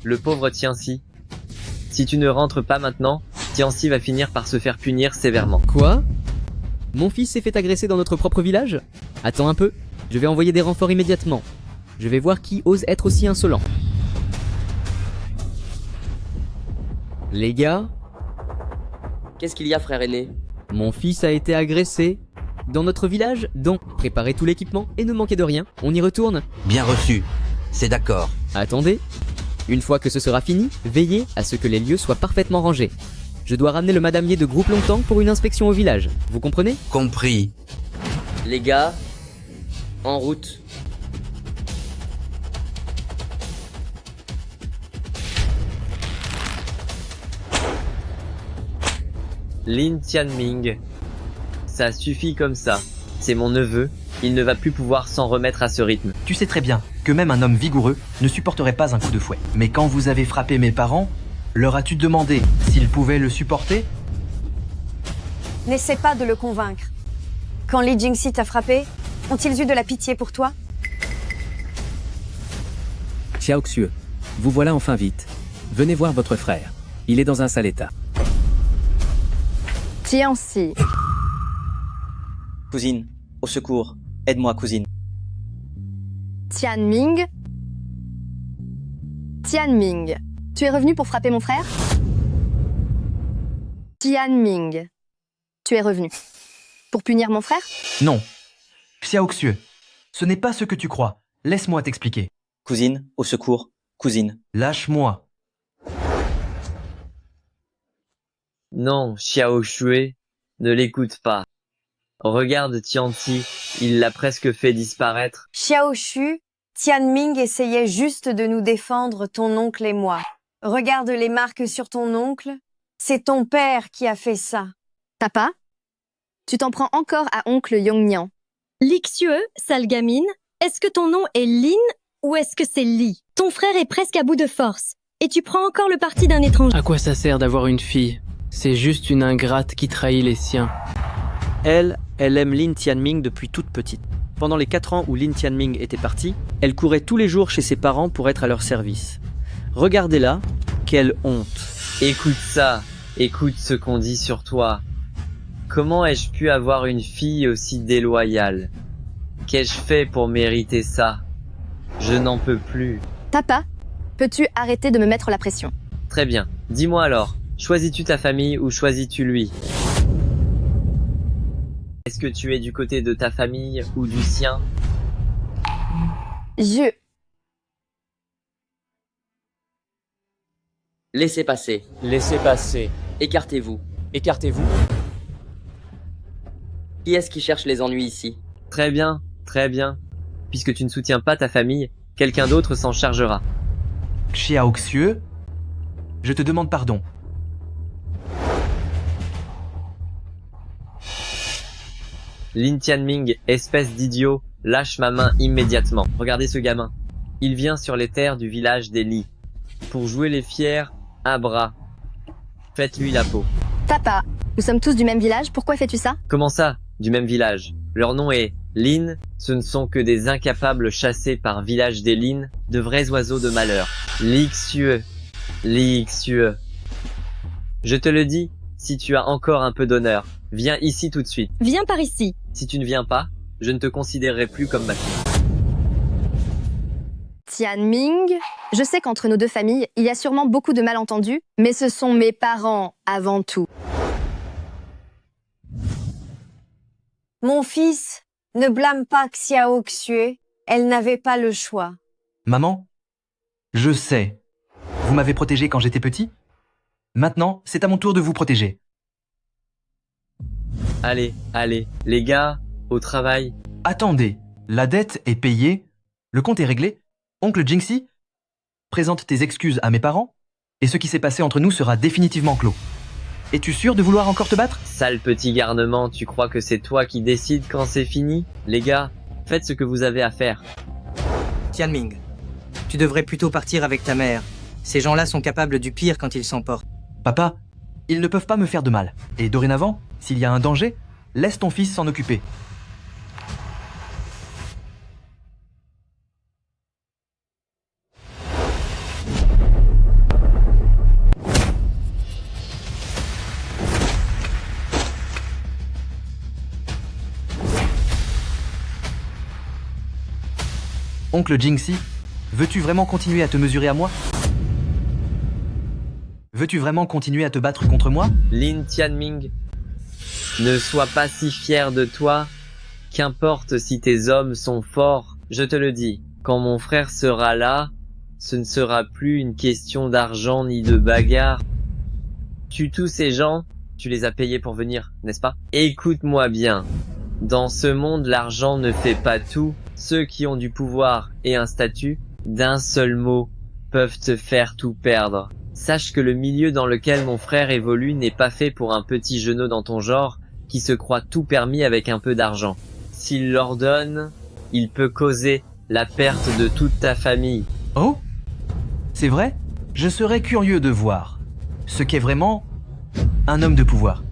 le pauvre Tianxi. Si tu ne rentres pas maintenant, Tianxi va finir par se faire punir sévèrement. Quoi? Mon fils s'est fait agresser dans notre propre village? Attends un peu, je vais envoyer des renforts immédiatement. Je vais voir qui ose être aussi insolent. Les gars? Qu'est-ce qu'il y a, frère aîné? Mon fils a été agressé dans notre village, donc préparez tout l'équipement et ne manquez de rien, on y retourne. Bien reçu, c'est d'accord. Attendez, une fois que ce sera fini, veillez à ce que les lieux soient parfaitement rangés. Je dois ramener le madamier de groupe Longtemps pour une inspection au village, vous comprenez? Compris. Les gars, en route. Lin Tianming. Ça suffit comme ça. C'est mon neveu, il ne va plus pouvoir s'en remettre à ce rythme. Tu sais très bien que même un homme vigoureux ne supporterait pas un coup de fouet. Mais quand vous avez frappé mes parents, leur as-tu demandé s'ils pouvaient le supporter? N'essaie pas de le convaincre. Quand Li Jingxi t'a frappé, ont-ils eu de la pitié pour toi? Xiao Xue, vous voilà enfin vite. Venez voir votre frère. Il est dans un sale état. Tianxi. Cousine, au secours. Aide-moi, cousine. Tianming. Tianming, tu es revenu pour frapper mon frère? Tianming, tu es revenu pour punir mon frère? Non. Xiao Xue, ce n'est pas ce que tu crois. Laisse-moi t'expliquer. Cousine, au secours. Cousine. Lâche-moi. Non, Xiao Xue, ne l'écoute pas. Regarde Tianti, il l'a presque fait disparaître. Xiao Xu, Tianming essayait juste de nous défendre, ton oncle et moi. Regarde les marques sur ton oncle. C'est ton père qui a fait ça. Papa, tu t'en prends encore à oncle Yongnian. Lixue, sale gamine, est-ce que ton nom est Lin ou est-ce que c'est Li? Ton frère est presque à bout de force. Et tu prends encore le parti d'un étranger. À quoi ça sert d'avoir une fille? C'est juste une ingrate qui trahit les siens. Elle aime Lin Tianming depuis toute petite. Pendant les 4 ans où Lin Tianming était partie, elle courait tous les jours chez ses parents pour être à leur service. Regardez-la, quelle honte. Écoute ça, écoute ce qu'on dit sur toi. Comment ai-je pu avoir une fille aussi déloyale? Qu'ai-je fait pour mériter ça? Je n'en peux plus. Papa, peux-tu arrêter de me mettre la pression? Très bien, dis-moi alors, choisis-tu ta famille ou choisis-tu lui? Est-ce que tu es du côté de ta famille ou du sien? Laissez passer. Laissez passer. Écartez-vous. Écartez-vous. Qui est-ce qui cherche les ennuis ici? Très bien, très bien. Puisque tu ne soutiens pas ta famille, quelqu'un d'autre s'en chargera. Xiao Xue, je te demande pardon. Lin Tianming, espèce d'idiot, lâche ma main immédiatement. Regardez ce gamin. Il vient sur les terres du village des Li. Pour jouer les fiers, à bras. Faites-lui la peau. Papa, nous sommes tous du même village, pourquoi fais-tu ça? Comment ça, du même village? Leur nom est Lin, ce ne sont que des incapables chassés par village des Lin, de vrais oiseaux de malheur. Lixue. Lixue. Je te le dis, si tu as encore un peu d'honneur, viens ici tout de suite. Viens par ici. Si tu ne viens pas, je ne te considérerai plus comme ma fille. Tianming, je sais qu'entre nos deux familles, il y a sûrement beaucoup de malentendus, mais ce sont mes parents avant tout. Mon fils, ne blâme pas Xiao Xue, elle n'avait pas le choix. Maman, je sais. Vous m'avez protégé quand j'étais petit. Maintenant, c'est à mon tour de vous protéger. Allez, allez, les gars, au travail. Attendez, la dette est payée, le compte est réglé. Oncle Jinxie, présente tes excuses à mes parents, et ce qui s'est passé entre nous sera définitivement clos. Es-tu sûr de vouloir encore te battre? Sale petit garnement, tu crois que c'est toi qui décides quand c'est fini? Les gars, faites ce que vous avez à faire. Tianming, tu devrais plutôt partir avec ta mère. Ces gens-là sont capables du pire quand ils s'emportent. Papa, ils ne peuvent pas me faire de mal. Et dorénavant, s'il y a un danger, laisse ton fils s'en occuper. Oncle Jinxie, veux-tu vraiment continuer à te mesurer à moi? Veux-tu vraiment continuer à te battre contre moi? Lin Tianming, ne sois pas si fier de toi. Qu'importe si tes hommes sont forts, je te le dis, quand mon frère sera là, ce ne sera plus une question d'argent ni de bagarre. Tue tous ces gens, tu les as payés pour venir, n'est-ce pas? Écoute-moi bien. Dans ce monde, l'argent ne fait pas tout. Ceux qui ont du pouvoir et un statut, d'un seul mot, peuvent te faire tout perdre. Sache que le milieu dans lequel mon frère évolue n'est pas fait pour un petit genou dans ton genre qui se croit tout permis avec un peu d'argent. S'il l'ordonne, il peut causer la perte de toute ta famille. Oh? C'est vrai? Je serais curieux de voir ce qu'est vraiment un homme de pouvoir.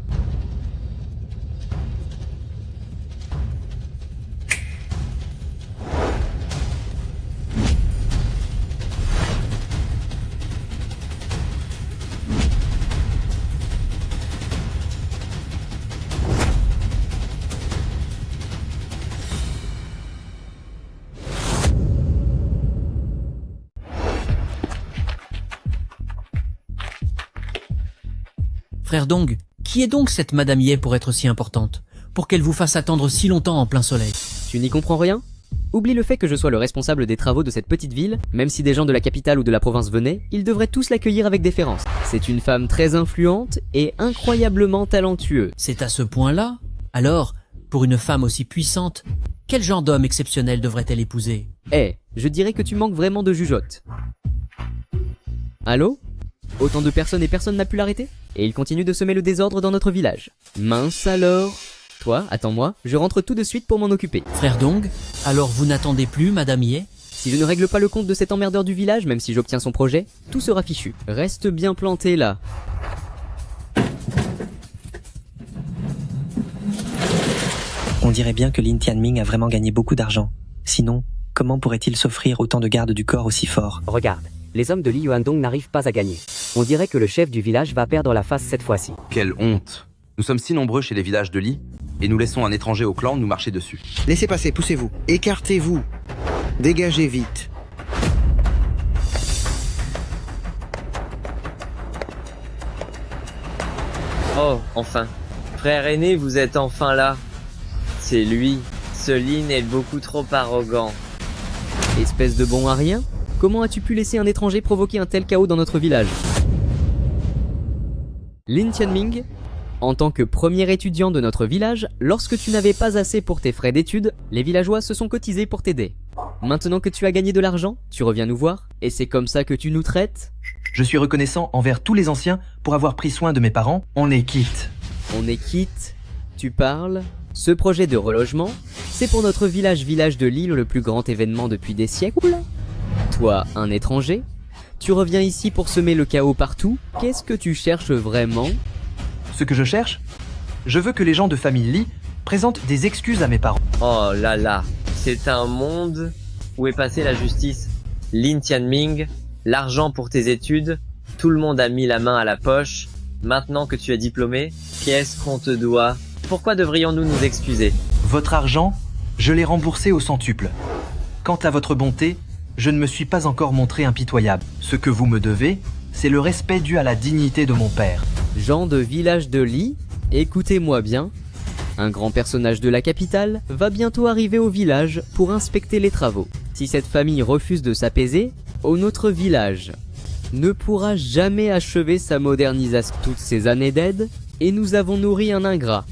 Frère Dong, qui est donc cette Madame Ye pour être si importante? Pour qu'elle vous fasse attendre si longtemps en plein soleil? Tu n'y comprends rien? Oublie le fait que je sois le responsable des travaux de cette petite ville, même si des gens de la capitale ou de la province venaient, ils devraient tous l'accueillir avec déférence. C'est une femme très influente et incroyablement talentueuse. C'est à ce point-là? Alors, pour une femme aussi puissante, quel genre d'homme exceptionnel devrait-elle épouser? Je dirais que tu manques vraiment de jugeote. Allô? Autant de personnes et personne n'a pu l'arrêter? Et il continue de semer le désordre dans notre village. Mince alors. Toi, attends-moi, je rentre tout de suite pour m'en occuper. Frère Dong, alors vous n'attendez plus Madame Ye? Si je ne règle pas le compte de cet emmerdeur du village, même si j'obtiens son projet, tout sera fichu. Reste bien planté là. On dirait bien que Lin Tianming a vraiment gagné beaucoup d'argent. Sinon, comment pourrait-il s'offrir autant de gardes du corps aussi forts? Regarde, les hommes de Li Yuandong n'arrivent pas à gagner. On dirait que le chef du village va perdre la face cette fois-ci. Quelle honte. Nous sommes si nombreux chez les villages de Li, et nous laissons un étranger au clan nous marcher dessus. Laissez passer, poussez-vous. Écartez-vous. Dégagez vite. Oh, enfin. Frère aîné, vous êtes enfin là. C'est lui. Ce Lin est beaucoup trop arrogant. Espèce de bon à rien? Comment as-tu pu laisser un étranger provoquer un tel chaos dans notre village? Lin Tianming, en tant que premier étudiant de notre village, lorsque tu n'avais pas assez pour tes frais d'études, les villageois se sont cotisés pour t'aider. Maintenant que tu as gagné de l'argent, tu reviens nous voir, et c'est comme ça que tu nous traites? Je suis reconnaissant envers tous les anciens pour avoir pris soin de mes parents. On est quitte. On est quitte? Tu parles? Ce projet de relogement, c'est pour notre village de l'île le plus grand événement depuis des siècles. Toi, un étranger, tu reviens ici pour semer le chaos partout. Qu'est-ce que tu cherches vraiment? Ce que je cherche? Je veux que les gens de famille Li présentent des excuses à mes parents. Oh là là, c'est un monde où est passée la justice. Lin Tianming, l'argent pour tes études, tout le monde a mis la main à la poche. Maintenant que tu es diplômé, qu'est-ce qu'on te doit? Pourquoi devrions-nous nous excuser? Votre argent, je l'ai remboursé au centuple. Quant à votre bonté, je ne me suis pas encore montré impitoyable. Ce que vous me devez, c'est le respect dû à la dignité de mon père. Gens de village de Li, écoutez-moi bien. Un grand personnage de la capitale va bientôt arriver au village pour inspecter les travaux. Si cette famille refuse de s'apaiser, notre village ne pourra jamais achever sa modernisation. Toutes ces années d'aide, et nous avons nourri un ingrat.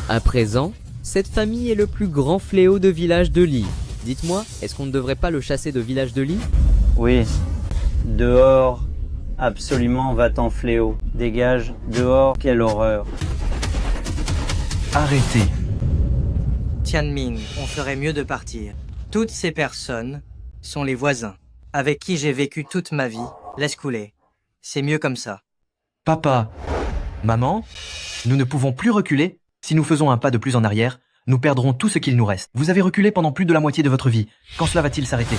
À présent, cette famille est le plus grand fléau de village de Li. Dites-moi, est-ce qu'on ne devrait pas le chasser de village de Li? Oui. Dehors, absolument va-t'en fléau. Dégage, dehors, quelle horreur. Arrêtez. Tianming, on ferait mieux de partir. Toutes ces personnes sont les voisins, avec qui j'ai vécu toute ma vie. Laisse couler. C'est mieux comme ça. Papa, maman, nous ne pouvons plus reculer. Si nous faisons un pas de plus en arrière, nous perdrons tout ce qu'il nous reste. Vous avez reculé pendant plus de la moitié de votre vie. Quand cela va-t-il s'arrêter?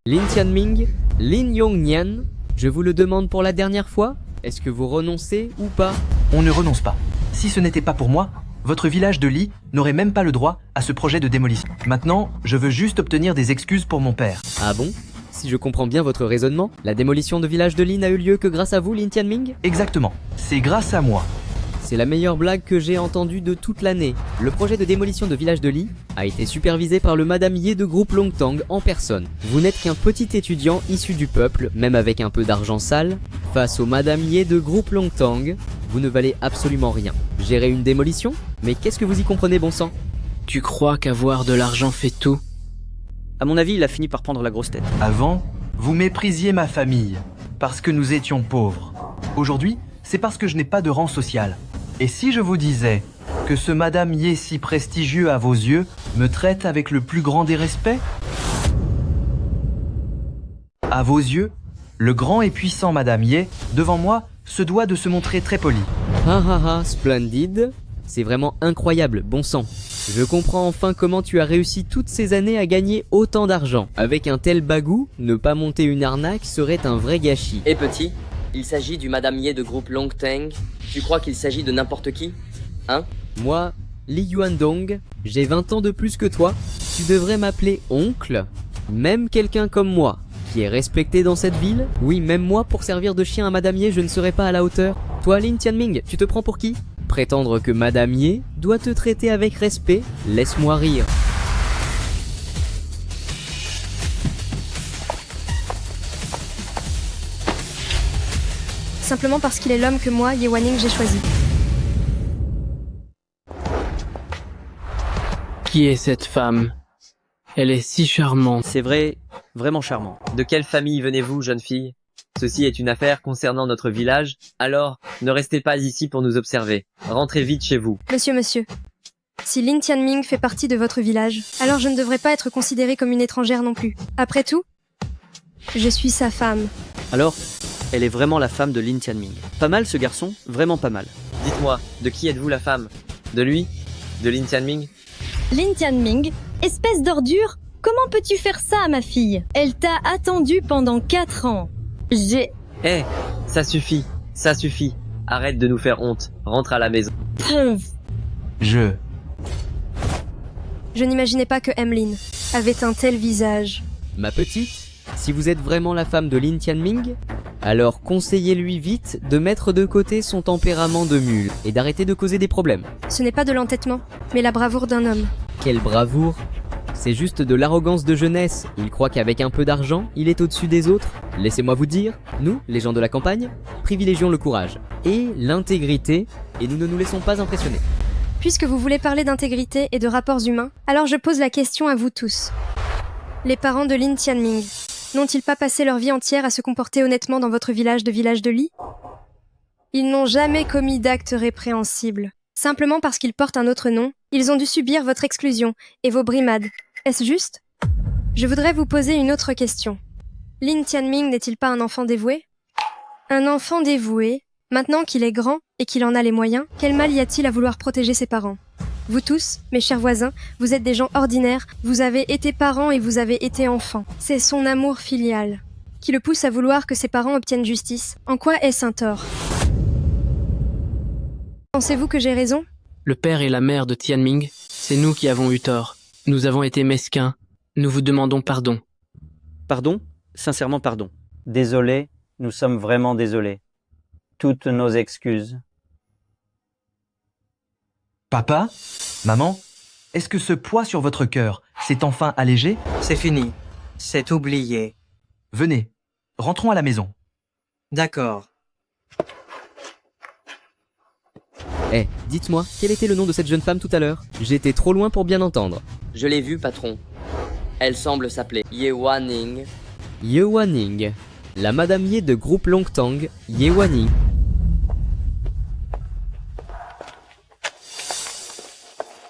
Lin Tianming, Lin Yongnian, je vous le demande pour la dernière fois, est-ce que vous renoncez ou pas? On ne renonce pas. Si ce n'était pas pour moi, votre village de Li n'aurait même pas le droit à ce projet de démolition. Maintenant, je veux juste obtenir des excuses pour mon père. Ah bon? Si je comprends bien votre raisonnement, la démolition de village de Li n'a eu lieu que grâce à vous, Lin Tianming? Exactement. C'est grâce à moi. C'est la meilleure blague que j'ai entendue de toute l'année. Le projet de démolition de village de Li a été supervisé par le Madame Ye de groupe Longtang en personne. Vous n'êtes qu'un petit étudiant issu du peuple, même avec un peu d'argent sale. Face au Madame Ye de groupe Longtang, vous ne valez absolument rien. Gérer une démolition? Mais qu'est-ce que vous y comprenez, bon sang? Tu crois qu'avoir de l'argent fait tout? À mon avis, il a fini par prendre la grosse tête. Avant, vous méprisiez ma famille, parce que nous étions pauvres. Aujourd'hui, c'est parce que je n'ai pas de rang social. Et si je vous disais que ce Madame Ye si prestigieux à vos yeux me traite avec le plus grand des respects? À vos yeux, le grand et puissant Madame Ye, devant moi, se doit de se montrer très poli. Ah ah ah, splendide. C'est vraiment incroyable, bon sang. Je comprends enfin comment tu as réussi toutes ces années à gagner autant d'argent. Avec un tel bagou, ne pas monter une arnaque serait un vrai gâchis. Et petit, il s'agit du Madame Ye de groupe Longtang. Tu crois qu'il s'agit de n'importe qui? Hein? Moi, Li Yuandong, j'ai 20 ans de plus que toi. Tu devrais m'appeler oncle. Même quelqu'un comme moi, qui est respecté dans cette ville? Oui, même moi, pour servir de chien à Madame Ye, je ne serais pas à la hauteur. Toi, Lin Tianming, tu te prends pour qui? Prétendre que Madame Ye doit te traiter avec respect? Laisse-moi rire. Simplement parce qu'il est l'homme que moi, Ye Wanning, j'ai choisi. Qui est cette femme? Elle est si charmante. C'est vrai, vraiment charmant. De quelle famille venez-vous, jeune fille? Ceci est une affaire concernant notre village, alors ne restez pas ici pour nous observer. Rentrez vite chez vous. Monsieur. Si Lin Tianming fait partie de votre village, alors je ne devrais pas être considérée comme une étrangère non plus. Après tout, je suis sa femme. Alors, elle est vraiment la femme de Lin Tianming. Pas mal ce garçon, vraiment pas mal. Dites-moi, de qui êtes-vous la femme? De lui? De Lin Tianming? Lin Tianming, espèce d'ordure, comment peux-tu faire ça à ma fille? Elle t'a attendu pendant 4 ans. Eh, ça suffit. Arrête de nous faire honte. Rentre à la maison. Je n'imaginais pas que Emmeline avait un tel visage. Ma petite, si vous êtes vraiment la femme de Lin Tianming, alors conseillez-lui vite de mettre de côté son tempérament de mule et d'arrêter de causer des problèmes. Ce n'est pas de l'entêtement, mais la bravoure d'un homme. Quelle bravoure! C'est juste de l'arrogance de jeunesse. Il croit qu'avec un peu d'argent, il est au-dessus des autres. Laissez-moi vous dire, nous, les gens de la campagne, privilégions le courage et l'intégrité, et nous ne nous laissons pas impressionner. Puisque vous voulez parler d'intégrité et de rapports humains, alors je pose la question à vous tous. Les parents de Lin Tianming n'ont-ils pas passé leur vie entière à se comporter honnêtement dans votre village de Li? Ils n'ont jamais commis d'actes répréhensibles. Simplement parce qu'ils portent un autre nom, ils ont dû subir votre exclusion et vos brimades. Est-ce juste? Je voudrais vous poser une autre question. Lin Tianming n'est-il pas un enfant dévoué? Un enfant dévoué, maintenant qu'il est grand et qu'il en a les moyens, quel mal y a-t-il à vouloir protéger ses parents? Vous tous, mes chers voisins, vous êtes des gens ordinaires, vous avez été parents et vous avez été enfants. C'est son amour filial qui le pousse à vouloir que ses parents obtiennent justice. En quoi est-ce un tort? Pensez-vous que j'ai raison? Le père et la mère de Tianming, c'est nous qui avons eu tort. Nous avons été mesquins. Nous vous demandons pardon. Pardon? Sincèrement pardon. Désolé, nous sommes vraiment désolés. Toutes nos excuses. Papa? Maman? Est-ce que ce poids sur votre cœur s'est enfin allégé? C'est fini. C'est oublié. Venez, rentrons à la maison. D'accord. Eh, dites-moi, quel était le nom de cette jeune femme tout à l'heure? J'étais trop loin pour bien entendre. Je l'ai vue, patron. Elle semble s'appeler Ye Wanning. Ye Wanning. La Madame Ye de groupe Longtang, Ye Wanning.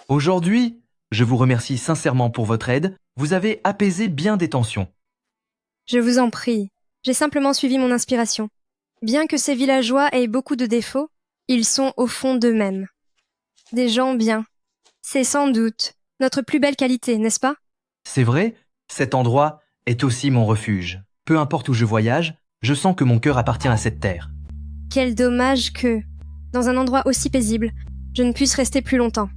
Aujourd'hui, je vous remercie sincèrement pour votre aide. Vous avez apaisé bien des tensions. Je vous en prie. J'ai simplement suivi mon inspiration. Bien que ces villageois aient beaucoup de défauts, ils sont au fond d'eux-mêmes. Des gens bien. C'est sans doute notre plus belle qualité, n'est-ce pas? C'est vrai, cet endroit est aussi mon refuge. Peu importe où je voyage, je sens que mon cœur appartient à cette terre. Quel dommage que, dans un endroit aussi paisible, je ne puisse rester plus longtemps.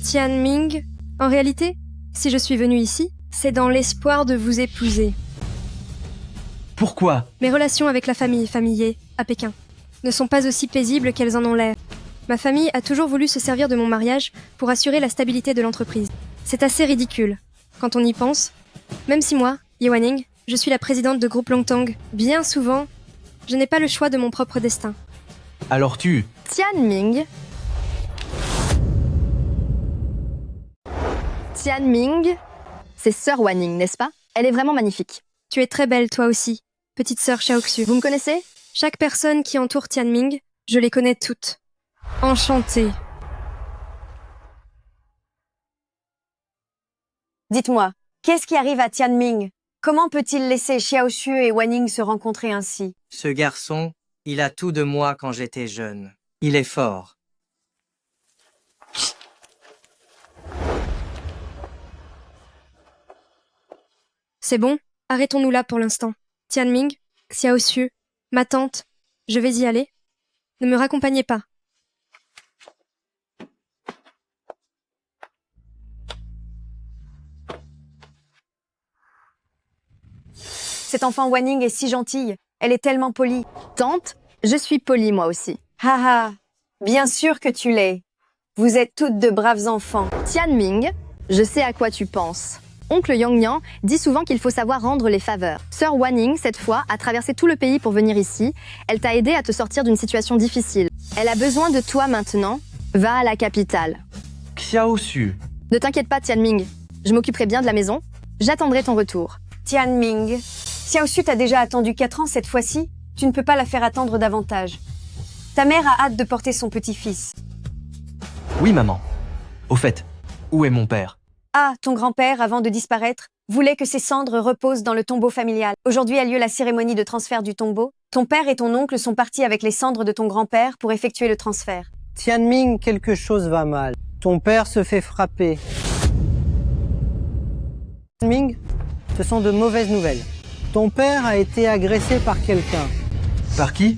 Tianming, en réalité, si je suis venue ici, c'est dans l'espoir de vous épouser. Pourquoi? Mes relations avec la famille Ye, à Pékin, ne sont pas aussi paisibles qu'elles en ont l'air. Ma famille a toujours voulu se servir de mon mariage pour assurer la stabilité de l'entreprise. C'est assez ridicule, quand on y pense. Même si moi, Ye Wanning, je suis la présidente de groupe Longtang, bien souvent, je n'ai pas le choix de mon propre destin. Alors Tianming, c'est Sœur Wanning, n'est-ce pas? Elle est vraiment magnifique. Tu es très belle, toi aussi, petite sœur Xiaoxu. Vous me connaissez? Chaque personne qui entoure Tianming, je les connais toutes. Enchantée. Dites-moi, qu'est-ce qui arrive à Tianming? Comment peut-il laisser Xiaoxu et Wanning se rencontrer ainsi? Ce garçon, il a tout de moi quand j'étais jeune. Il est fort. C'est bon, arrêtons-nous là pour l'instant. Tianming, Xiaoxu, ma tante, je vais y aller. Ne me raccompagnez pas. Cette enfant Wanning est si gentille. Elle est tellement polie. Tante, je suis polie moi aussi. Haha, bien sûr que tu l'es. Vous êtes toutes de braves enfants. Tianming, je sais à quoi tu penses. Oncle Yongnian dit souvent qu'il faut savoir rendre les faveurs. Sœur Wanning, cette fois, a traversé tout le pays pour venir ici. Elle t'a aidé à te sortir d'une situation difficile. Elle a besoin de toi maintenant. Va à la capitale. Xiaosu. Ne t'inquiète pas, Tianming. Je m'occuperai bien de la maison. J'attendrai ton retour. Tianming, Xiaosu t'a déjà attendu 4 ans cette fois-ci. Tu ne peux pas la faire attendre davantage. Ta mère a hâte de porter son petit-fils. Oui, maman. Au fait, où est mon père? Ah, ton grand-père, avant de disparaître, voulait que ses cendres reposent dans le tombeau familial. Aujourd'hui a lieu la cérémonie de transfert du tombeau. Ton père et ton oncle sont partis avec les cendres de ton grand-père pour effectuer le transfert. Tianming, quelque chose va mal. Ton père se fait frapper. Tianming, ce sont de mauvaises nouvelles. Ton père a été agressé par quelqu'un. Par qui?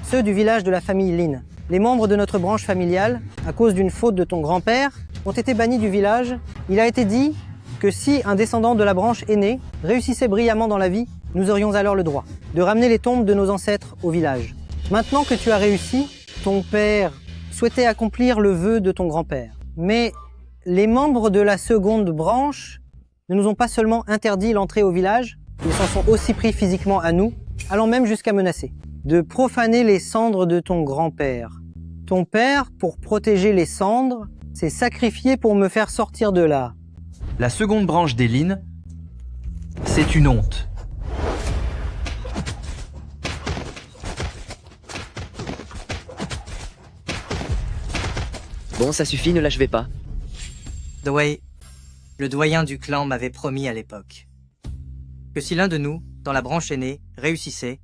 Ceux du village de la famille Lin. Les membres de notre branche familiale, à cause d'une faute de ton grand-père, ont été bannis du village. Il a été dit que si un descendant de la branche aînée réussissait brillamment dans la vie, nous aurions alors le droit de ramener les tombes de nos ancêtres au village. Maintenant que tu as réussi, ton père souhaitait accomplir le vœu de ton grand-père. Mais les membres de la seconde branche ne nous ont pas seulement interdit l'entrée au village, ils s'en sont aussi pris physiquement à nous, allant même jusqu'à menacer de profaner les cendres de ton grand-père. Ton père, pour protéger les cendres, s'est sacrifié pour me faire sortir de là. La seconde branche des Lin, c'est une honte. Bon, ça suffit, ne l'achevez pas. Dway, le doyen du clan m'avait promis à l'époque que si l'un de nous, dans la branche aînée, réussissait,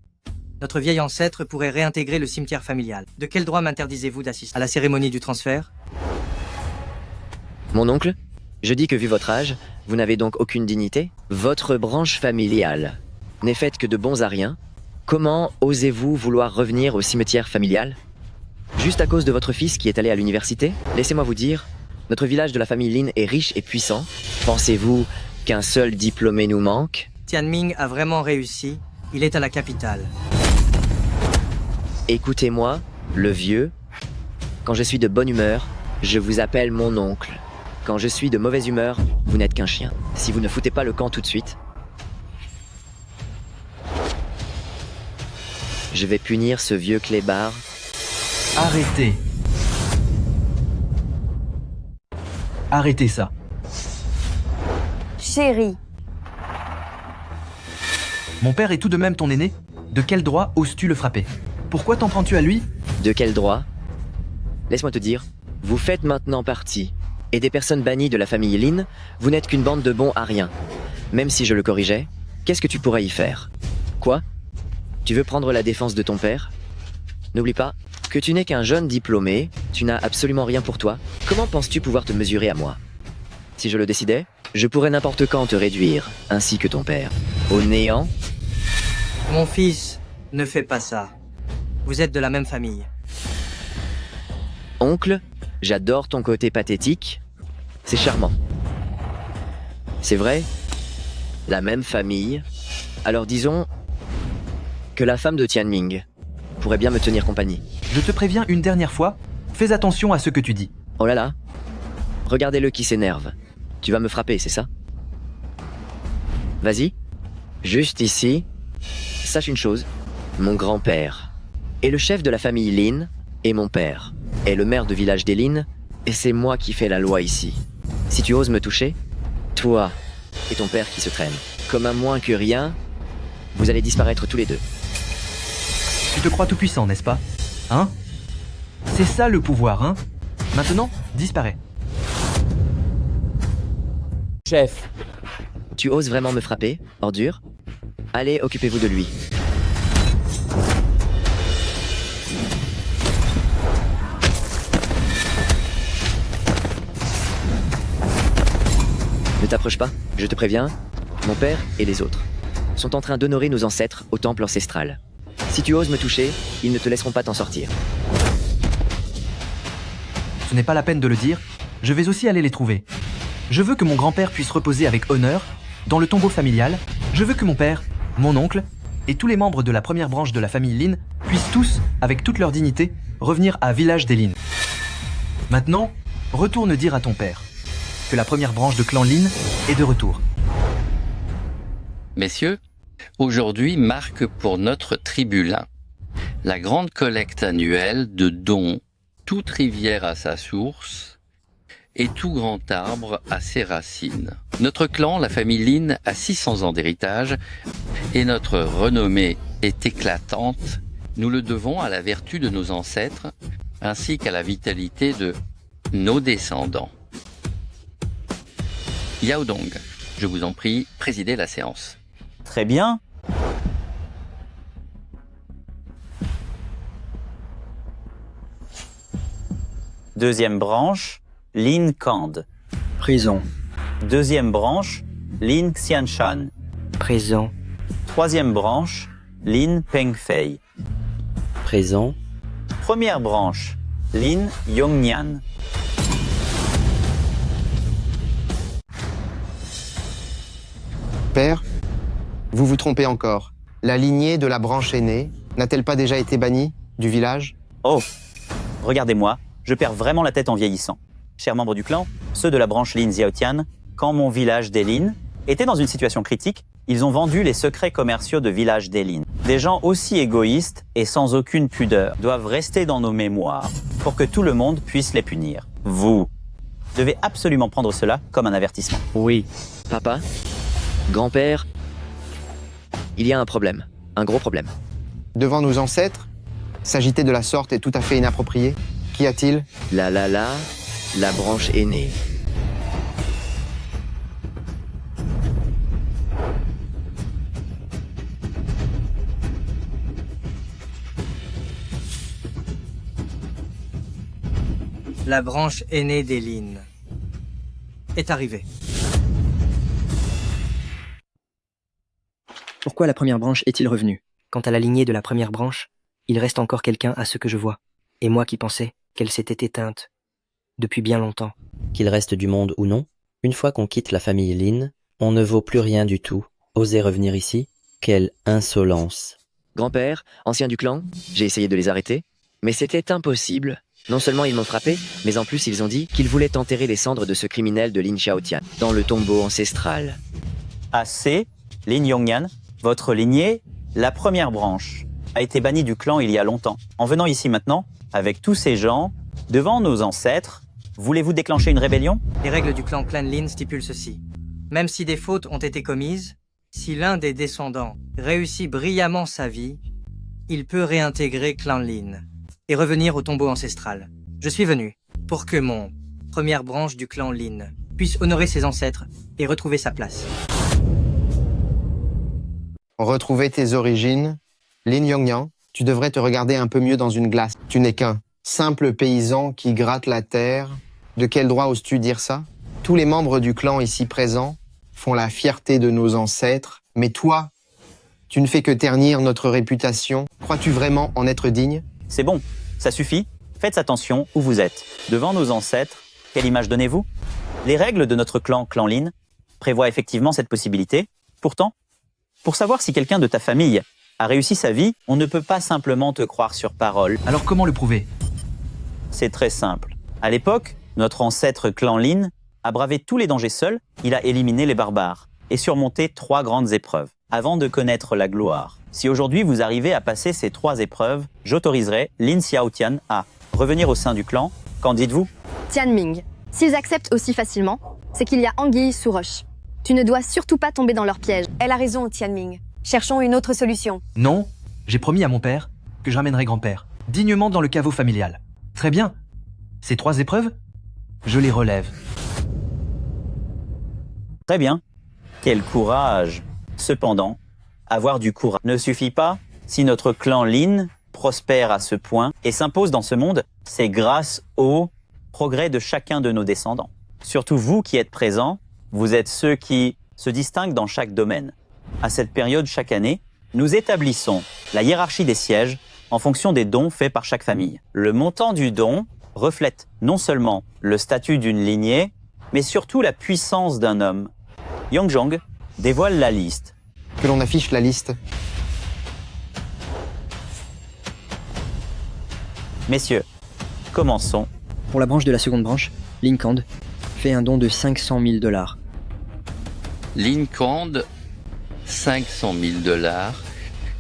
notre vieil ancêtre pourrait réintégrer le cimetière familial. De quel droit m'interdisez-vous d'assister à la cérémonie du transfert? Mon oncle, je dis que vu votre âge, vous n'avez donc aucune dignité. Votre branche familiale n'est faite que de bons à rien. Comment osez-vous vouloir revenir au cimetière familial? Juste à cause de votre fils qui est allé à l'université? Laissez-moi vous dire, notre village de la famille Lin est riche et puissant. Pensez-vous qu'un seul diplômé nous manque? Tianming a vraiment réussi. Il est à la capitale. Écoutez-moi, le vieux. Quand je suis de bonne humeur, je vous appelle mon oncle. Quand je suis de mauvaise humeur, vous n'êtes qu'un chien. Si vous ne foutez pas le camp tout de suite, je vais punir ce vieux clébard. Arrêtez. Arrêtez ça. Chérie. Mon père est tout de même ton aîné. De quel droit oses-tu le frapper? Pourquoi t'en prends-tu à lui? De quel droit? Laisse-moi te dire, vous faites maintenant partie. Et des personnes bannies de la famille Lin, vous n'êtes qu'une bande de bons à rien. Même si je le corrigeais, qu'est-ce que tu pourrais y faire? Quoi? Tu veux prendre la défense de ton père? N'oublie pas que tu n'es qu'un jeune diplômé, tu n'as absolument rien pour toi. Comment penses-tu pouvoir te mesurer à moi? Si je le décidais, je pourrais n'importe quand te réduire, ainsi que ton père, au néant. Mon fils, ne fais pas ça. Vous êtes de la même famille. Oncle, j'adore ton côté pathétique. C'est charmant. C'est vrai? La même famille. Alors disons que la femme de Tianming pourrait bien me tenir compagnie. Je te préviens une dernière fois, fais attention à ce que tu dis. Oh là là. Regardez-le qui s'énerve. Tu vas me frapper, c'est ça? Vas-y. Juste ici. Sache une chose. Mon grand-père est le chef de la famille Lin et mon père est le maire de village des Lin et c'est moi qui fais la loi ici. Si tu oses me toucher, toi et ton père qui se traînent, comme un moins que rien, vous allez disparaître tous les deux. Tu te crois tout puissant, n'est-ce pas? Hein? C'est ça le pouvoir, hein? Maintenant, disparais. Chef. Tu oses vraiment me frapper, ordure? Allez, occupez-vous de lui. Ne t'approche pas, je te préviens, mon père et les autres sont en train d'honorer nos ancêtres au temple ancestral. Si tu oses me toucher, ils ne te laisseront pas t'en sortir. Ce n'est pas la peine de le dire, je vais aussi aller les trouver. Je veux que mon grand-père puisse reposer avec honneur dans le tombeau familial. Je veux que mon père mon oncle et tous les membres de la première branche de la famille Lin puissent tous, avec toute leur dignité, revenir à Village des Lin. Maintenant, retourne dire à ton père que la première branche de clan Lin est de retour. Messieurs, aujourd'hui marque pour notre tribu Lin la grande collecte annuelle de dons, toute rivière à sa source et tout grand arbre à ses racines. Notre clan, la famille Lin, a 600 ans d'héritage et notre renommée est éclatante. Nous le devons à la vertu de nos ancêtres ainsi qu'à la vitalité de nos descendants. Yao Dong, je vous en prie, présidez la séance. Très bien. Deuxième branche, Lin Kand. Prison. Deuxième branche, Lin Xianshan. Présent. Troisième branche, Lin Pengfei. Présent. Première branche, Lin Yongnian. Père, vous vous trompez encore. La lignée de la branche aînée n'a-t-elle pas déjà été bannie du village? Oh, regardez-moi, je perds vraiment la tête en vieillissant. Chers membres du clan, ceux de la branche Lin Xiaotian, quand mon village des Lin était dans une situation critique, ils ont vendu les secrets commerciaux de village des Lin. Des gens aussi égoïstes et sans aucune pudeur doivent rester dans nos mémoires pour que tout le monde puisse les punir. Vous devez absolument prendre cela comme un avertissement. Oui. Papa, grand-père, il y a un problème, un gros problème. Devant nos ancêtres, s'agiter de la sorte est tout à fait inapproprié. Qu'y a-t-il? La branche aînée. La branche aînée des Lin est arrivée. Pourquoi la première branche est-il revenu? Quant à la lignée de la première branche, il reste encore quelqu'un à ce que je vois. Et moi qui pensais qu'elle s'était éteinte depuis bien longtemps. Qu'il reste du monde ou non, une fois qu'on quitte la famille Lin, on ne vaut plus rien du tout. Oser revenir ici? Quelle insolence. Grand-père, ancien du clan, j'ai essayé de les arrêter, mais c'était impossible. Non seulement ils m'ont frappé, mais en plus ils ont dit qu'ils voulaient enterrer les cendres de ce criminel de Lin Xiaotian dans le tombeau ancestral. Assez, Lin Yongnian, votre lignée, la première branche, a été bannie du clan il y a longtemps. En venant ici maintenant, avec tous ces gens, devant nos ancêtres, voulez-vous déclencher une rébellion? Les règles du clan Clan Lin stipulent ceci. Même si des fautes ont été commises, si l'un des descendants réussit brillamment sa vie, il peut réintégrer Clan Lin et revenir au tombeau ancestral. Je suis venu pour que mon première branche du clan Lin puisse honorer ses ancêtres et retrouver sa place. Retrouver tes origines, Lin Yongnian, tu devrais te regarder un peu mieux dans une glace. Tu n'es qu'un simple paysan qui gratte la terre. De quel droit oses-tu dire ça? Tous les membres du clan ici présents font la fierté de nos ancêtres, mais toi, tu ne fais que ternir notre réputation. Crois-tu vraiment en être digne? C'est bon, ça suffit. Faites attention où vous êtes. Devant nos ancêtres, quelle image donnez-vous? Les règles de notre clan Lin prévoient effectivement cette possibilité. Pourtant, pour savoir si quelqu'un de ta famille a réussi sa vie, on ne peut pas simplement te croire sur parole. Alors comment le prouver? C'est très simple. À l'époque, notre ancêtre Clan Lin a bravé tous les dangers seul, il a éliminé les barbares et surmonté 3 grandes épreuves avant de connaître la gloire. Si aujourd'hui vous arrivez à passer ces 3 épreuves, j'autoriserai Lin Xiaotian à revenir au sein du clan. Qu'en dites-vous? Tianming, s'ils acceptent aussi facilement, c'est qu'il y a anguille sous roche. Tu ne dois surtout pas tomber dans leur piège. Elle a raison, Tianming. Cherchons une autre solution. Non, j'ai promis à mon père que je ramènerai grand-père, dignement dans le caveau familial. Très bien. Ces 3 épreuves, je les relève. Très bien. Quel courage. Cependant, avoir du courage ne suffit pas. Si notre clan Lin prospère à ce point et s'impose dans ce monde, c'est grâce au progrès de chacun de nos descendants. Surtout vous qui êtes présents, vous êtes ceux qui se distinguent dans chaque domaine. À cette période, chaque année, nous établissons la hiérarchie des sièges en fonction des dons faits par chaque famille. Le montant du don reflète non seulement le statut d'une lignée, mais surtout la puissance d'un homme. Yongzhong dévoile la liste que l'on affiche la liste. Messieurs, commençons. Pour la branche de la seconde branche, Linkand fait un don de 500 000 $. Linkand, 500 000 $,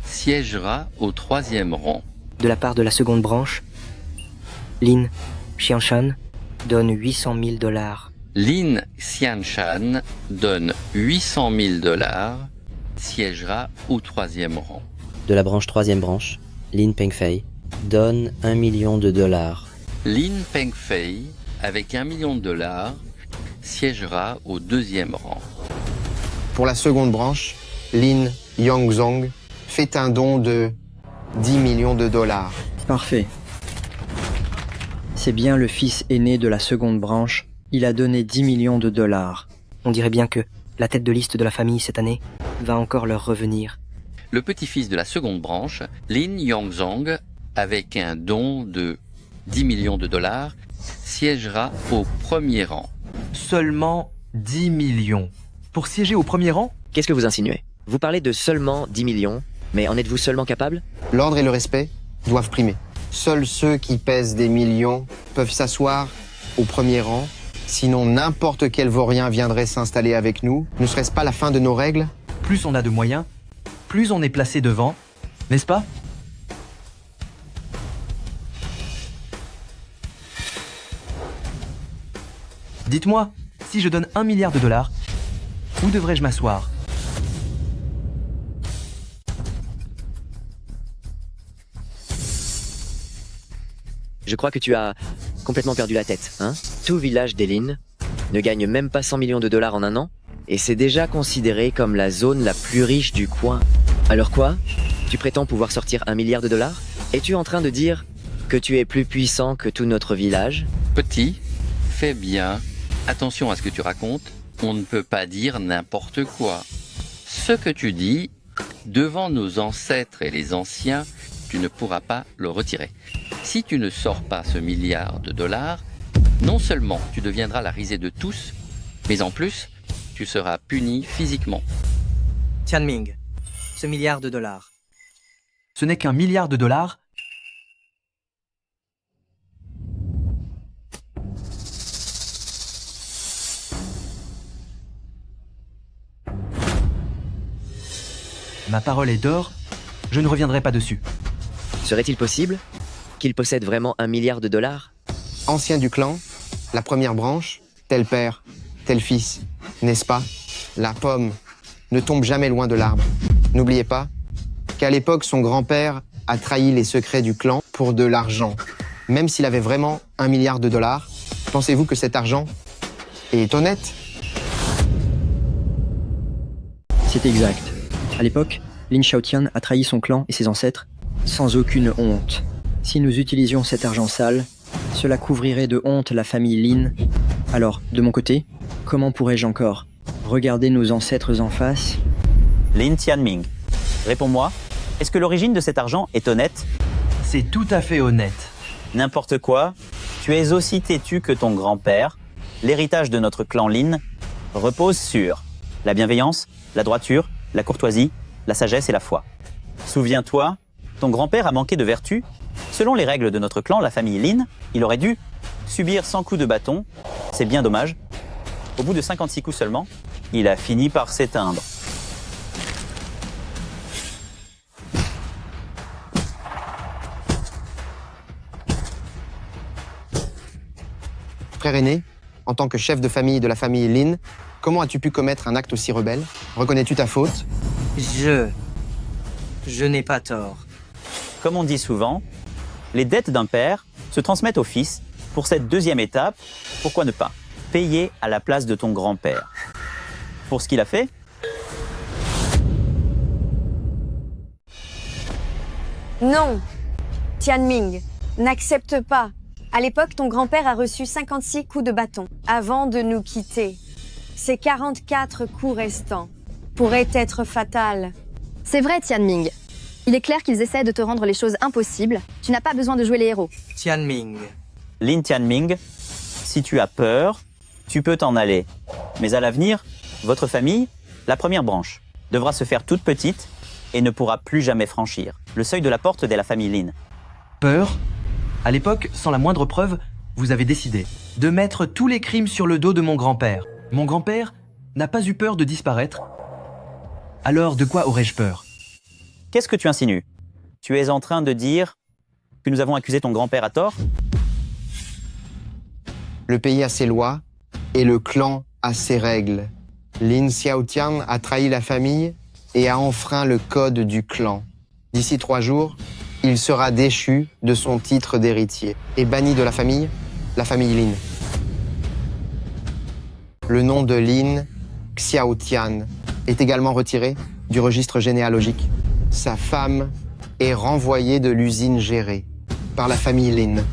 siégera au 3e rang. De la part de la seconde branche, Lin Xianshan donne 800 000 $. Lin Xianshan donne 800 000 $, siégera au 3e rang. De la branche 3e branche, Lin Pengfei donne 1 million de $. Lin Pengfei, avec 1 million de $, siégera au 2e rang. Pour la seconde branche, Lin Yangzong fait un don de 10 millions de $. Parfait. C'est bien le fils aîné de la seconde branche. Il a donné 10 millions de $. On dirait bien que la tête de liste de la famille cette année va encore leur revenir. Le petit-fils de la seconde branche, Lin Yangzong, avec un don de 10 millions de $, siégera au 1er rang. Seulement 10 millions. Pour siéger au 1er rang? Qu'est-ce que vous insinuez? Vous parlez de seulement 10 millions, mais en êtes-vous seulement capable? L'ordre et le respect doivent primer. Seuls ceux qui pèsent des millions peuvent s'asseoir au 1er rang. Sinon, n'importe quel vaurien viendrait s'installer avec nous. Ne serait-ce pas la fin de nos règles? Plus on a de moyens, plus on est placé devant, n'est-ce pas? Dites-moi, si je donne 1 milliard de $, où devrais-je m'asseoir? Je crois que tu as complètement perdu la tête, hein? Tout village d'Elin ne gagne même pas 100 millions de $ en un an, et c'est déjà considéré comme la zone la plus riche du coin. Alors quoi? Tu prétends pouvoir sortir 1 milliard de $? Es-tu en train de dire que tu es plus puissant que tout notre village? Petit, fais bien attention à ce que tu racontes. On ne peut pas dire n'importe quoi. Ce que tu dis, devant nos ancêtres et les anciens, tu ne pourras pas le retirer. Si tu ne sors pas ce milliard de $, non seulement tu deviendras la risée de tous, mais en plus, tu seras puni physiquement. Tianming, ce milliard de $. Ce n'est qu'un milliard de $? Ma parole est d'or, je ne reviendrai pas dessus. Serait-il possible qu'il possède vraiment 1 milliard de $? Ancien du clan, la première branche, tel père, tel fils, n'est-ce pas? La pomme ne tombe jamais loin de l'arbre. N'oubliez pas qu'à l'époque, son grand-père a trahi les secrets du clan pour de l'argent. Même s'il avait vraiment 1 milliard de $, pensez-vous que cet argent est honnête? C'est exact. À l'époque, Lin Xiaotian a trahi son clan et ses ancêtres sans aucune honte. Si nous utilisions cet argent sale, cela couvrirait de honte la famille Lin. Alors, de mon côté, comment pourrais-je encore regarder nos ancêtres en face? Lin Tianming, réponds-moi, est-ce que l'origine de cet argent est honnête? C'est tout à fait honnête. N'importe quoi, tu es aussi têtu que ton grand-père. L'héritage de notre clan Lin repose sur la bienveillance, la droiture, la courtoisie, la sagesse et la foi. Souviens-toi, ton grand-père a manqué de vertu. Selon les règles de notre clan, la famille Lin, il aurait dû subir 100 coups de bâton. C'est bien dommage. Au bout de 56 coups seulement, il a fini par s'éteindre. Frère aîné, en tant que chef de famille de la famille Lin, comment as-tu pu commettre un acte aussi rebelle? Reconnais-tu ta faute? Je n'ai pas tort. Comme on dit souvent, les dettes d'un père se transmettent au fils. Pour cette deuxième étape, pourquoi ne pas payer à la place de ton grand-père? Pour ce qu'il a fait, Non, Tianming, n'accepte pas. À l'époque, ton grand-père a reçu 56 coups de bâton avant de nous quitter. Ces 44 coups restants pourraient être fatals. C'est vrai, Tianming. Il est clair qu'ils essaient de te rendre les choses impossibles. Tu n'as pas besoin de jouer les héros. Tianming. Lin Tianming, si tu as peur, tu peux t'en aller. Mais à l'avenir, votre famille, la première branche, devra se faire toute petite et ne pourra plus jamais franchir le seuil de la porte de la famille Lin. Peur? À l'époque, sans la moindre preuve, vous avez décidé de mettre tous les crimes sur le dos de mon grand-père. Mon grand-père n'a pas eu peur de disparaître. Alors de quoi aurais-je peur? Qu'est-ce que tu insinues? Tu es en train de dire que nous avons accusé ton grand-père à tort? Le pays a ses lois et le clan a ses règles. Lin Xiaotian a trahi la famille et a enfreint le code du clan. D'ici 3 jours, il sera déchu de son titre d'héritier et banni de la famille Lin. Le nom de Lin Xiaotian est également retiré du registre généalogique. Sa femme est renvoyée de l'usine gérée par la famille Lin.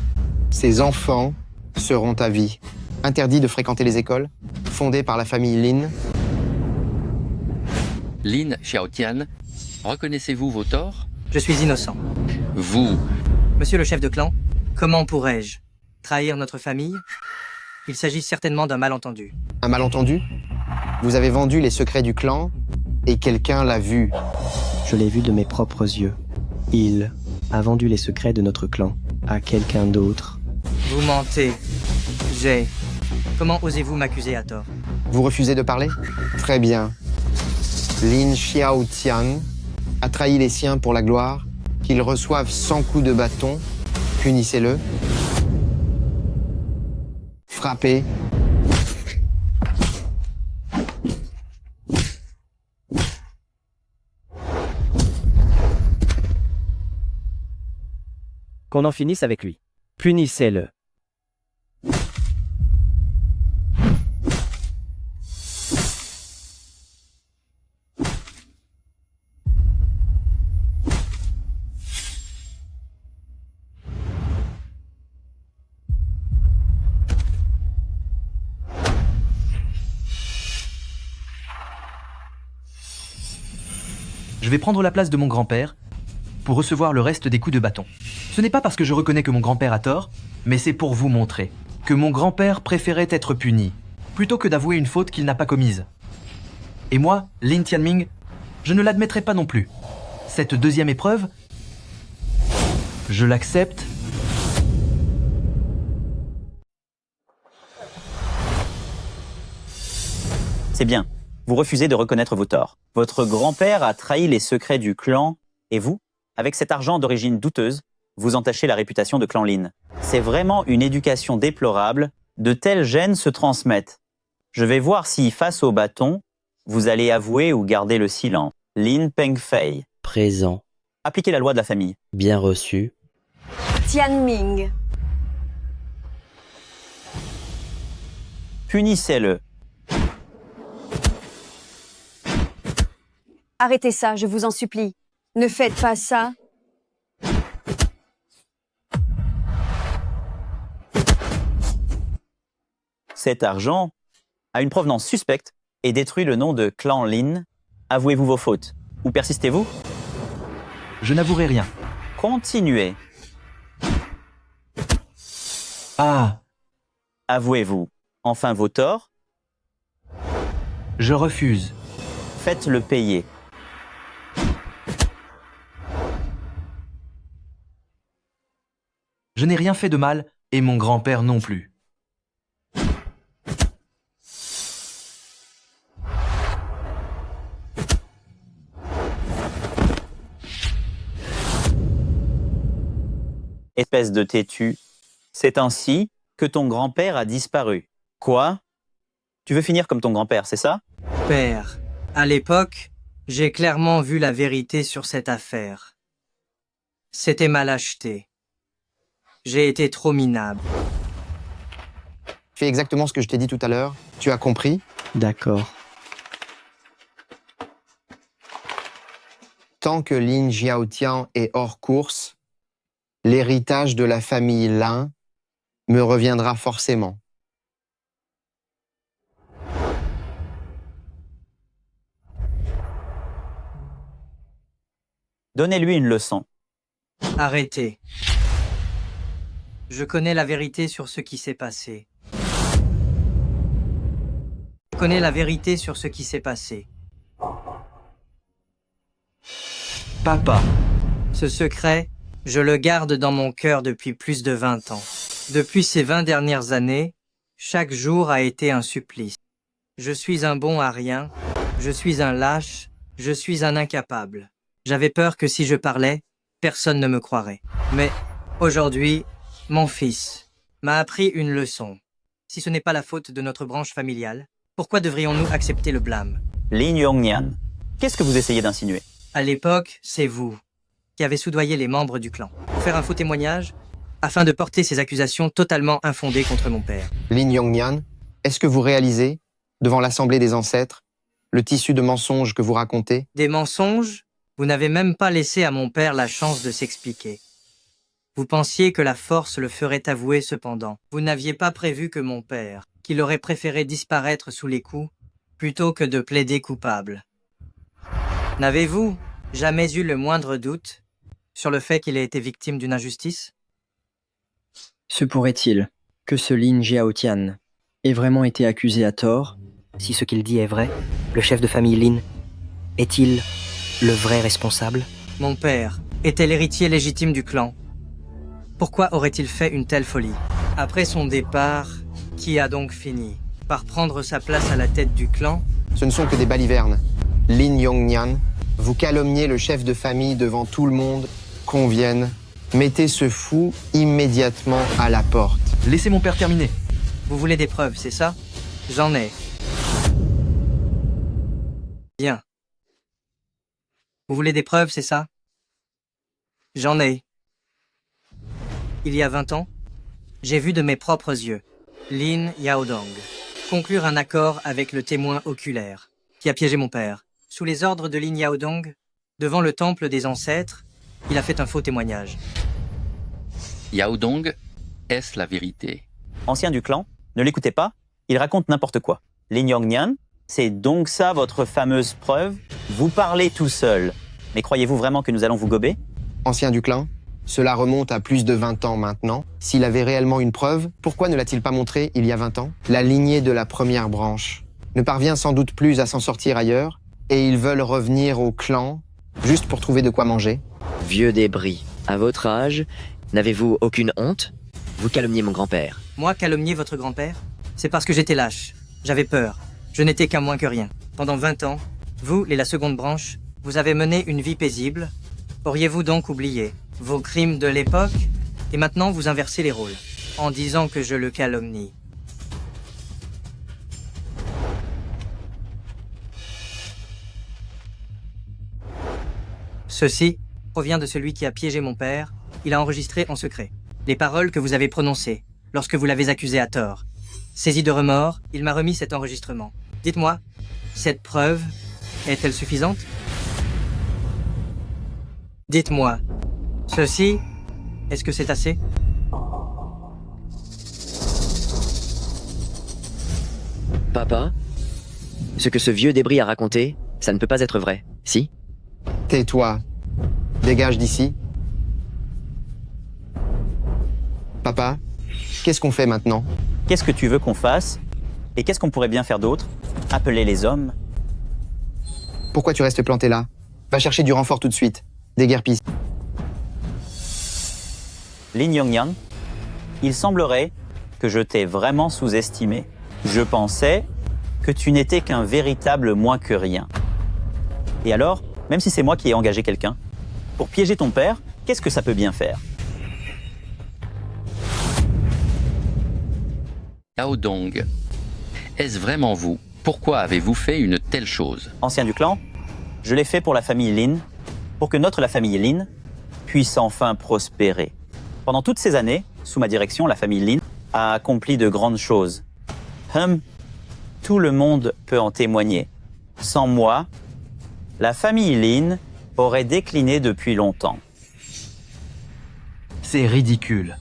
Ses enfants seront à vie. Interdit de fréquenter les écoles fondées par la famille Lin. Lin Xiaotian, reconnaissez-vous vos torts? Je suis innocent. Vous? Monsieur le chef de clan, comment pourrais-je trahir notre famille? Il s'agit certainement d'un malentendu. Un malentendu? Vous avez vendu les secrets du clan et quelqu'un l'a vu. Je l'ai vu de mes propres yeux. Il a vendu les secrets de notre clan à quelqu'un d'autre. Vous mentez. Comment osez-vous m'accuser à tort? Vous refusez de parler? Très bien. Lin Xiaotian a trahi les siens pour la gloire. Qu'il reçoive 100 coups de bâton. Punissez-le. Frappez. Qu'on en finisse avec lui. Punissez-le. Je vais prendre la place de mon grand-père pour recevoir le reste des coups de bâton. Ce n'est pas parce que je reconnais que mon grand-père a tort, mais c'est pour vous montrer que mon grand-père préférait être puni, plutôt que d'avouer une faute qu'il n'a pas commise. Et moi, Lin Tianming, je ne l'admettrai pas non plus. Cette deuxième épreuve, je l'accepte. C'est bien. Vous refusez de reconnaître vos torts. Votre grand-père a trahi les secrets du clan, et vous, avec cet argent d'origine douteuse, vous entachez la réputation de clan Lin. C'est vraiment une éducation déplorable, de tels gènes se transmettent. Je vais voir si, face au bâton, vous allez avouer ou garder le silence. Lin Pengfei. Présent. Appliquez la loi de la famille. Bien reçu. Tianming. Punissez-le. Arrêtez ça, je vous en supplie. Ne faites pas ça. Cet argent a une provenance suspecte et détruit le nom de clan Lin. Avouez-vous vos fautes. Ou persistez-vous? Je n'avouerai rien. Continuez. Ah! Avouez-vous enfin vos torts? Je refuse. Faites-le payer. Je n'ai rien fait de mal, et mon grand-père non plus. Espèce de têtu, c'est ainsi que ton grand-père a disparu. Quoi? Tu veux finir comme ton grand-père, c'est ça? Père, à l'époque, j'ai clairement vu la vérité sur cette affaire. C'était ma lâcheté. J'ai été trop minable. Fais exactement ce que je t'ai dit tout à l'heure. Tu as compris? D'accord. Tant que Lin Xiaotian est hors course, l'héritage de la famille Lin me reviendra forcément. Donnez-lui une leçon. Arrêtez. Je connais la vérité sur ce qui s'est passé. Je connais la vérité sur ce qui s'est passé. Papa. Ce secret, je le garde dans mon cœur depuis plus de 20 ans. Depuis ces 20 dernières années, chaque jour a été un supplice. Je suis un bon à rien, je suis un lâche, je suis un incapable. J'avais peur que si je parlais, personne ne me croirait. Mais aujourd'hui, mon fils m'a appris une leçon. Si ce n'est pas la faute de notre branche familiale, pourquoi devrions-nous accepter le blâme? Lin Yongnyan, qu'est-ce que vous essayez d'insinuer? À l'époque, c'est vous qui avez soudoyé les membres du clan pour faire un faux témoignage afin de porter ces accusations totalement infondées contre mon père. Lin Yongnyan, est-ce que vous réalisez, devant l'Assemblée des ancêtres, le tissu de mensonges que vous racontez? Des mensonges? Vous n'avez même pas laissé à mon père la chance de s'expliquer. Vous pensiez que la force le ferait avouer cependant. Vous n'aviez pas prévu que mon père, qu'il aurait préféré disparaître sous les coups, plutôt que de plaider coupable. N'avez-vous jamais eu le moindre doute sur le fait qu'il ait été victime d'une injustice? Se pourrait-il que ce Lin Jiaotian ait vraiment été accusé à tort? Si ce qu'il dit est vrai, le chef de famille Lin est-il le vrai responsable? Mon père était l'héritier légitime du clan. Pourquoi aurait-il fait une telle folie? Après son départ, qui a donc fini par prendre sa place à la tête du clan? Ce ne sont que des balivernes. Lin Yongnyan, vous calomniez le chef de famille devant tout le monde. Qu'on vienne. Mettez ce fou immédiatement à la porte. Laissez mon père terminer. Vous voulez des preuves, c'est ça? J'en ai. Bien. Vous voulez des preuves, c'est ça? J'en ai. Il y a 20 ans, j'ai vu de mes propres yeux Lin Yaodong conclure un accord avec le témoin oculaire qui a piégé mon père. Sous les ordres de Lin Yaodong, devant le temple des ancêtres, il a fait un faux témoignage. Yaodong, est-ce la vérité? Ancien du clan, ne l'écoutez pas, il raconte n'importe quoi. Lin Yongnyan, c'est donc ça votre fameuse preuve? Vous parlez tout seul. Mais croyez-vous vraiment que nous allons vous gober? Ancien du clan, cela remonte à plus de 20 ans maintenant. S'il avait réellement une preuve, pourquoi ne l'a-t-il pas montré il y a 20 ans? La lignée de la première branche ne parvient sans doute plus à s'en sortir ailleurs, et ils veulent revenir au clan, juste pour trouver de quoi manger. Vieux débris, à votre âge, n'avez-vous aucune honte? Vous calomniez mon grand-père. Moi, calomnier votre grand-père? C'est parce que j'étais lâche. J'avais peur. Je n'étais qu'un moins que rien. Pendant 20 ans, vous, la seconde branche, vous avez mené une vie paisible. Auriez-vous donc oublié vos crimes de l'époque? Et maintenant, vous inversez les rôles, en disant que je le calomnie. Ceci provient de celui qui a piégé mon père. Il a enregistré en secret les paroles que vous avez prononcées lorsque vous l'avez accusé à tort. Saisi de remords, il m'a remis cet enregistrement. Dites-moi, cette preuve est-elle suffisante? Dites-moi, ceci, est-ce que c'est assez? Papa, ce que ce vieux débris a raconté, ça ne peut pas être vrai, si? Tais-toi. Dégage d'ici. Papa, qu'est-ce qu'on fait maintenant? Qu'est-ce que tu veux qu'on fasse? Et qu'est-ce qu'on pourrait bien faire d'autre? Appeler les hommes? Pourquoi tu restes planté là? Va chercher du renfort tout de suite. Déguerpisse. Lin Yongnyan, il semblerait que je t'ai vraiment sous-estimé. Je pensais que tu n'étais qu'un véritable moins que rien. Et alors, même si c'est moi qui ai engagé quelqu'un, pour piéger ton père, qu'est-ce que ça peut bien faire? Yaodong, est-ce vraiment vous? Pourquoi avez-vous fait une telle chose? Ancien du clan, je l'ai fait pour la famille Lin, pour que la famille Lin puisse enfin prospérer. Pendant toutes ces années, sous ma direction, la famille Lin a accompli de grandes choses. Tout le monde peut en témoigner. Sans moi, la famille Lin aurait décliné depuis longtemps. C'est ridicule.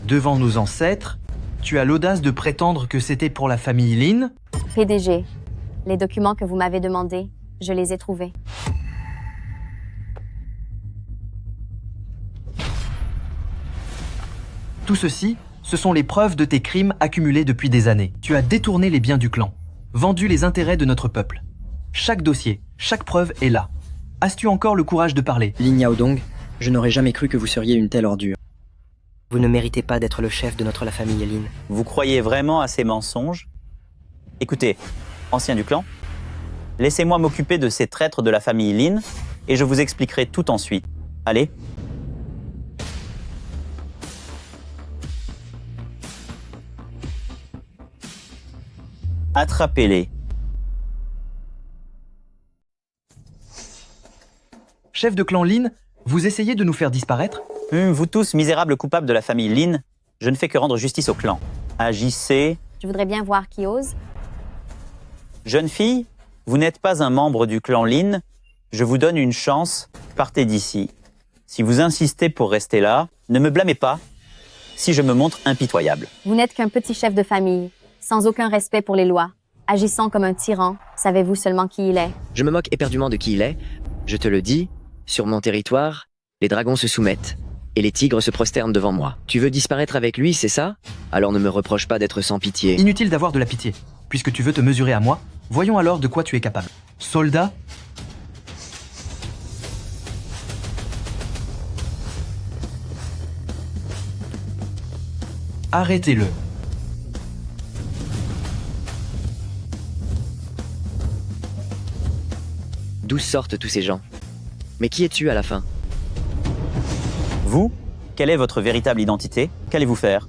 Devant nos ancêtres, tu as l'audace de prétendre que c'était pour la famille Lin? PDG, les documents que vous m'avez demandés, je les ai trouvés. Tout ceci, ce sont les preuves de tes crimes accumulés depuis des années. Tu as détourné les biens du clan, vendu les intérêts de notre peuple. Chaque dossier, chaque preuve est là. As-tu encore le courage de parler? Lin Yaodong, je n'aurais jamais cru que vous seriez une telle ordure. Vous ne méritez pas d'être le chef de la famille Lin. Vous croyez vraiment à ces mensonges? Écoutez, ancien du clan, laissez-moi m'occuper de ces traîtres de la famille Lin et je vous expliquerai tout ensuite. Allez. Attrapez-les. Chef de clan Lin, vous essayez de nous faire disparaître? Vous tous, misérables coupables de la famille Lin, je ne fais que rendre justice au clan. Agissez. Je voudrais bien voir qui ose. Jeune fille, vous n'êtes pas un membre du clan Lin. Je vous donne une chance, partez d'ici. Si vous insistez pour rester là, ne me blâmez pas si je me montre impitoyable. Vous n'êtes qu'un petit chef de famille, sans aucun respect pour les lois. Agissant comme un tyran, savez-vous seulement qui il est? Je me moque éperdument de qui il est. Je te le dis, sur mon territoire, les dragons se soumettent. Et les tigres se prosternent devant moi. Tu veux disparaître avec lui, c'est ça? Alors ne me reproche pas d'être sans pitié. Inutile d'avoir de la pitié. Puisque tu veux te mesurer à moi, voyons alors de quoi tu es capable. Soldat? Arrêtez-le. D'où sortent tous ces gens? Mais qui es-tu à la fin? Vous, quelle est votre véritable identité? Qu'allez-vous faire?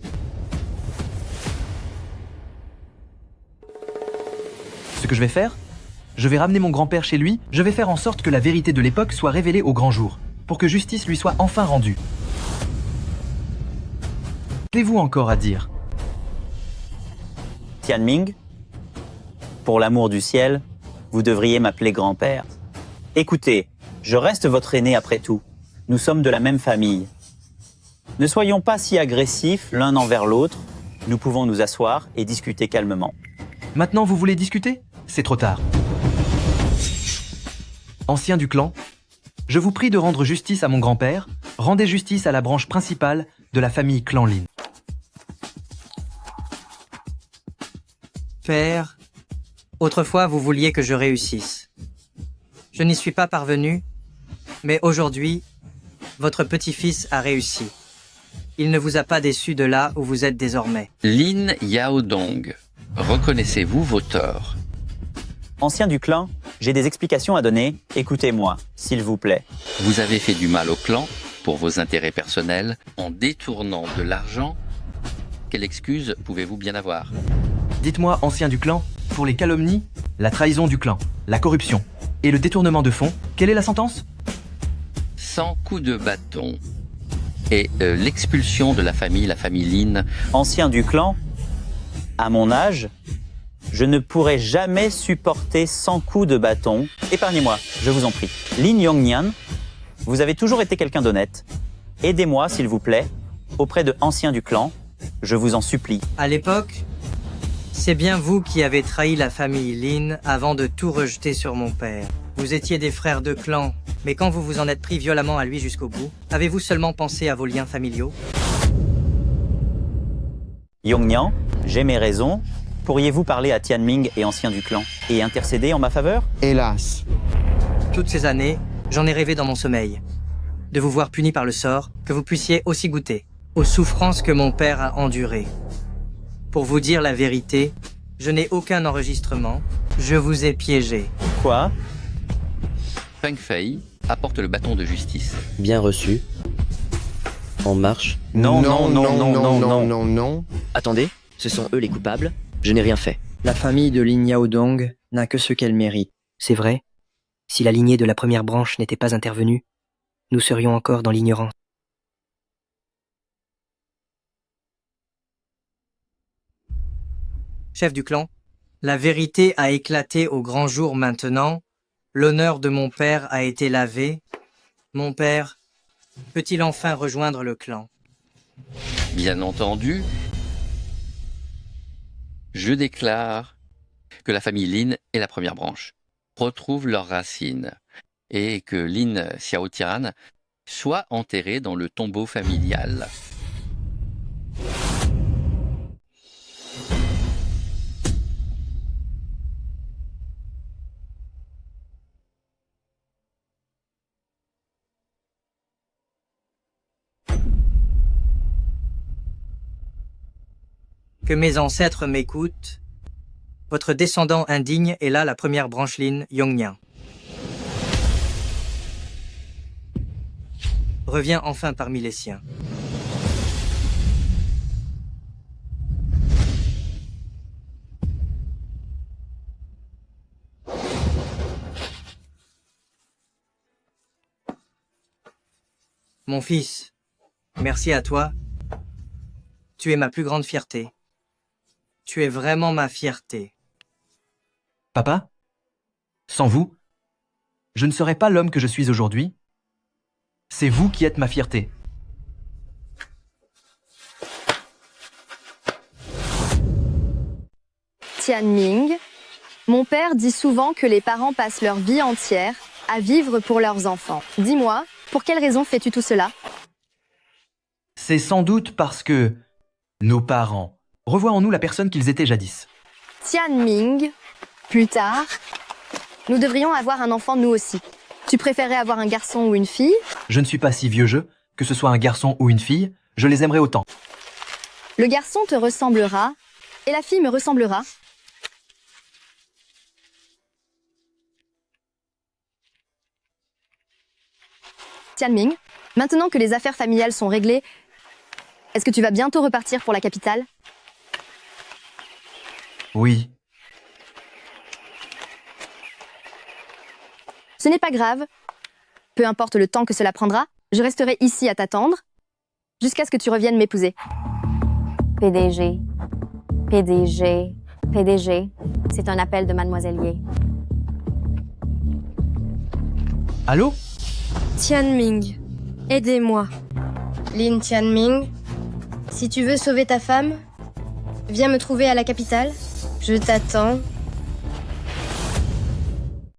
Ce que je vais faire? Je vais ramener mon grand-père chez lui, je vais faire en sorte que la vérité de l'époque soit révélée au grand jour, pour que justice lui soit enfin rendue. Qu'avez-vous encore à dire? Tianming, pour l'amour du ciel, vous devriez m'appeler grand-père. Écoutez, je reste votre aîné après tout. Nous sommes de la même famille. Ne soyons pas si agressifs l'un envers l'autre. Nous pouvons nous asseoir et discuter calmement. Maintenant, vous voulez discuter? C'est trop tard. Anciens du clan, je vous prie de rendre justice à mon grand-père. Rendez justice à la branche principale de la famille Clan Lin. Père, autrefois vous vouliez que je réussisse. Je n'y suis pas parvenu, mais aujourd'hui, votre petit-fils a réussi. Il ne vous a pas déçu de là où vous êtes désormais. Lin Yaodong, reconnaissez-vous vos torts? Ancien du clan, j'ai des explications à donner. Écoutez-moi, s'il vous plaît. Vous avez fait du mal au clan pour vos intérêts personnels en détournant de l'argent. Quelle excuse pouvez-vous bien avoir? Dites-moi, ancien du clan, pour les calomnies, la trahison du clan, la corruption et le détournement de fonds, quelle est la sentence? 100 coups de bâton et l'expulsion de la famille Lin. Ancien du clan, à mon âge, je ne pourrai jamais supporter 100 coups de bâton. Épargnez-moi, je vous en prie. Lin Yongnian, vous avez toujours été quelqu'un d'honnête. Aidez-moi, s'il vous plaît, auprès de anciens du clan. Je vous en supplie. À l'époque, c'est bien vous qui avez trahi la famille Lin avant de tout rejeter sur mon père. Vous étiez des frères de clan, mais quand vous vous en êtes pris violemment à lui jusqu'au bout, avez-vous seulement pensé à vos liens familiaux? Yongnian, j'ai mes raisons. Pourriez-vous parler à Tianming et anciens du clan et intercéder en ma faveur? Hélas. Toutes ces années, j'en ai rêvé dans mon sommeil. De vous voir puni par le sort, que vous puissiez aussi goûter aux souffrances que mon père a endurées. Pour vous dire la vérité, je n'ai aucun enregistrement. Je vous ai piégé. Quoi? Feng Fei apporte le bâton de justice. Bien reçu. En marche. Non. Attendez, ce sont eux les coupables. Je n'ai rien fait. La famille de Lin Yaodong n'a que ce qu'elle mérite. C'est vrai. Si la lignée de la première branche n'était pas intervenue, nous serions encore dans l'ignorance. Chef du clan, la vérité a éclaté au grand jour maintenant. L'honneur de mon père a été lavé. Mon père peut-il enfin rejoindre le clan? Bien entendu, je déclare que la famille Lin et la première branche retrouvent leurs racines et que Lin Xiaotian soit enterré dans le tombeau familial. Que mes ancêtres m'écoutent. Votre descendant indigne est là la première branche Lin Yongnyan. Reviens enfin parmi les siens. Mon fils, merci à toi. Tu es ma plus grande fierté. Tu es vraiment ma fierté. Papa, sans vous, je ne serais pas l'homme que je suis aujourd'hui. C'est vous qui êtes ma fierté. Tianming, mon père dit souvent que les parents passent leur vie entière à vivre pour leurs enfants. Dis-moi, pour quelle raison fais-tu tout cela? C'est sans doute parce que nos parents revoient en nous la personne qu'ils étaient jadis. Tianming, plus tard, nous devrions avoir un enfant nous aussi. Tu préférais avoir un garçon ou une fille? Je ne suis pas si vieux jeu, que ce soit un garçon ou une fille, je les aimerais autant. Le garçon te ressemblera et la fille me ressemblera. Tianming, maintenant que les affaires familiales sont réglées, est-ce que tu vas bientôt repartir pour la capitale? Oui. Ce n'est pas grave. Peu importe le temps que cela prendra, je resterai ici à t'attendre, jusqu'à ce que tu reviennes m'épouser. PDG, PDG, PDG, c'est un appel de Mademoiselle Ye. Allô? Tianming, aidez-moi. Lin Tianming, si tu veux sauver ta femme, viens me trouver à la capitale. Je t'attends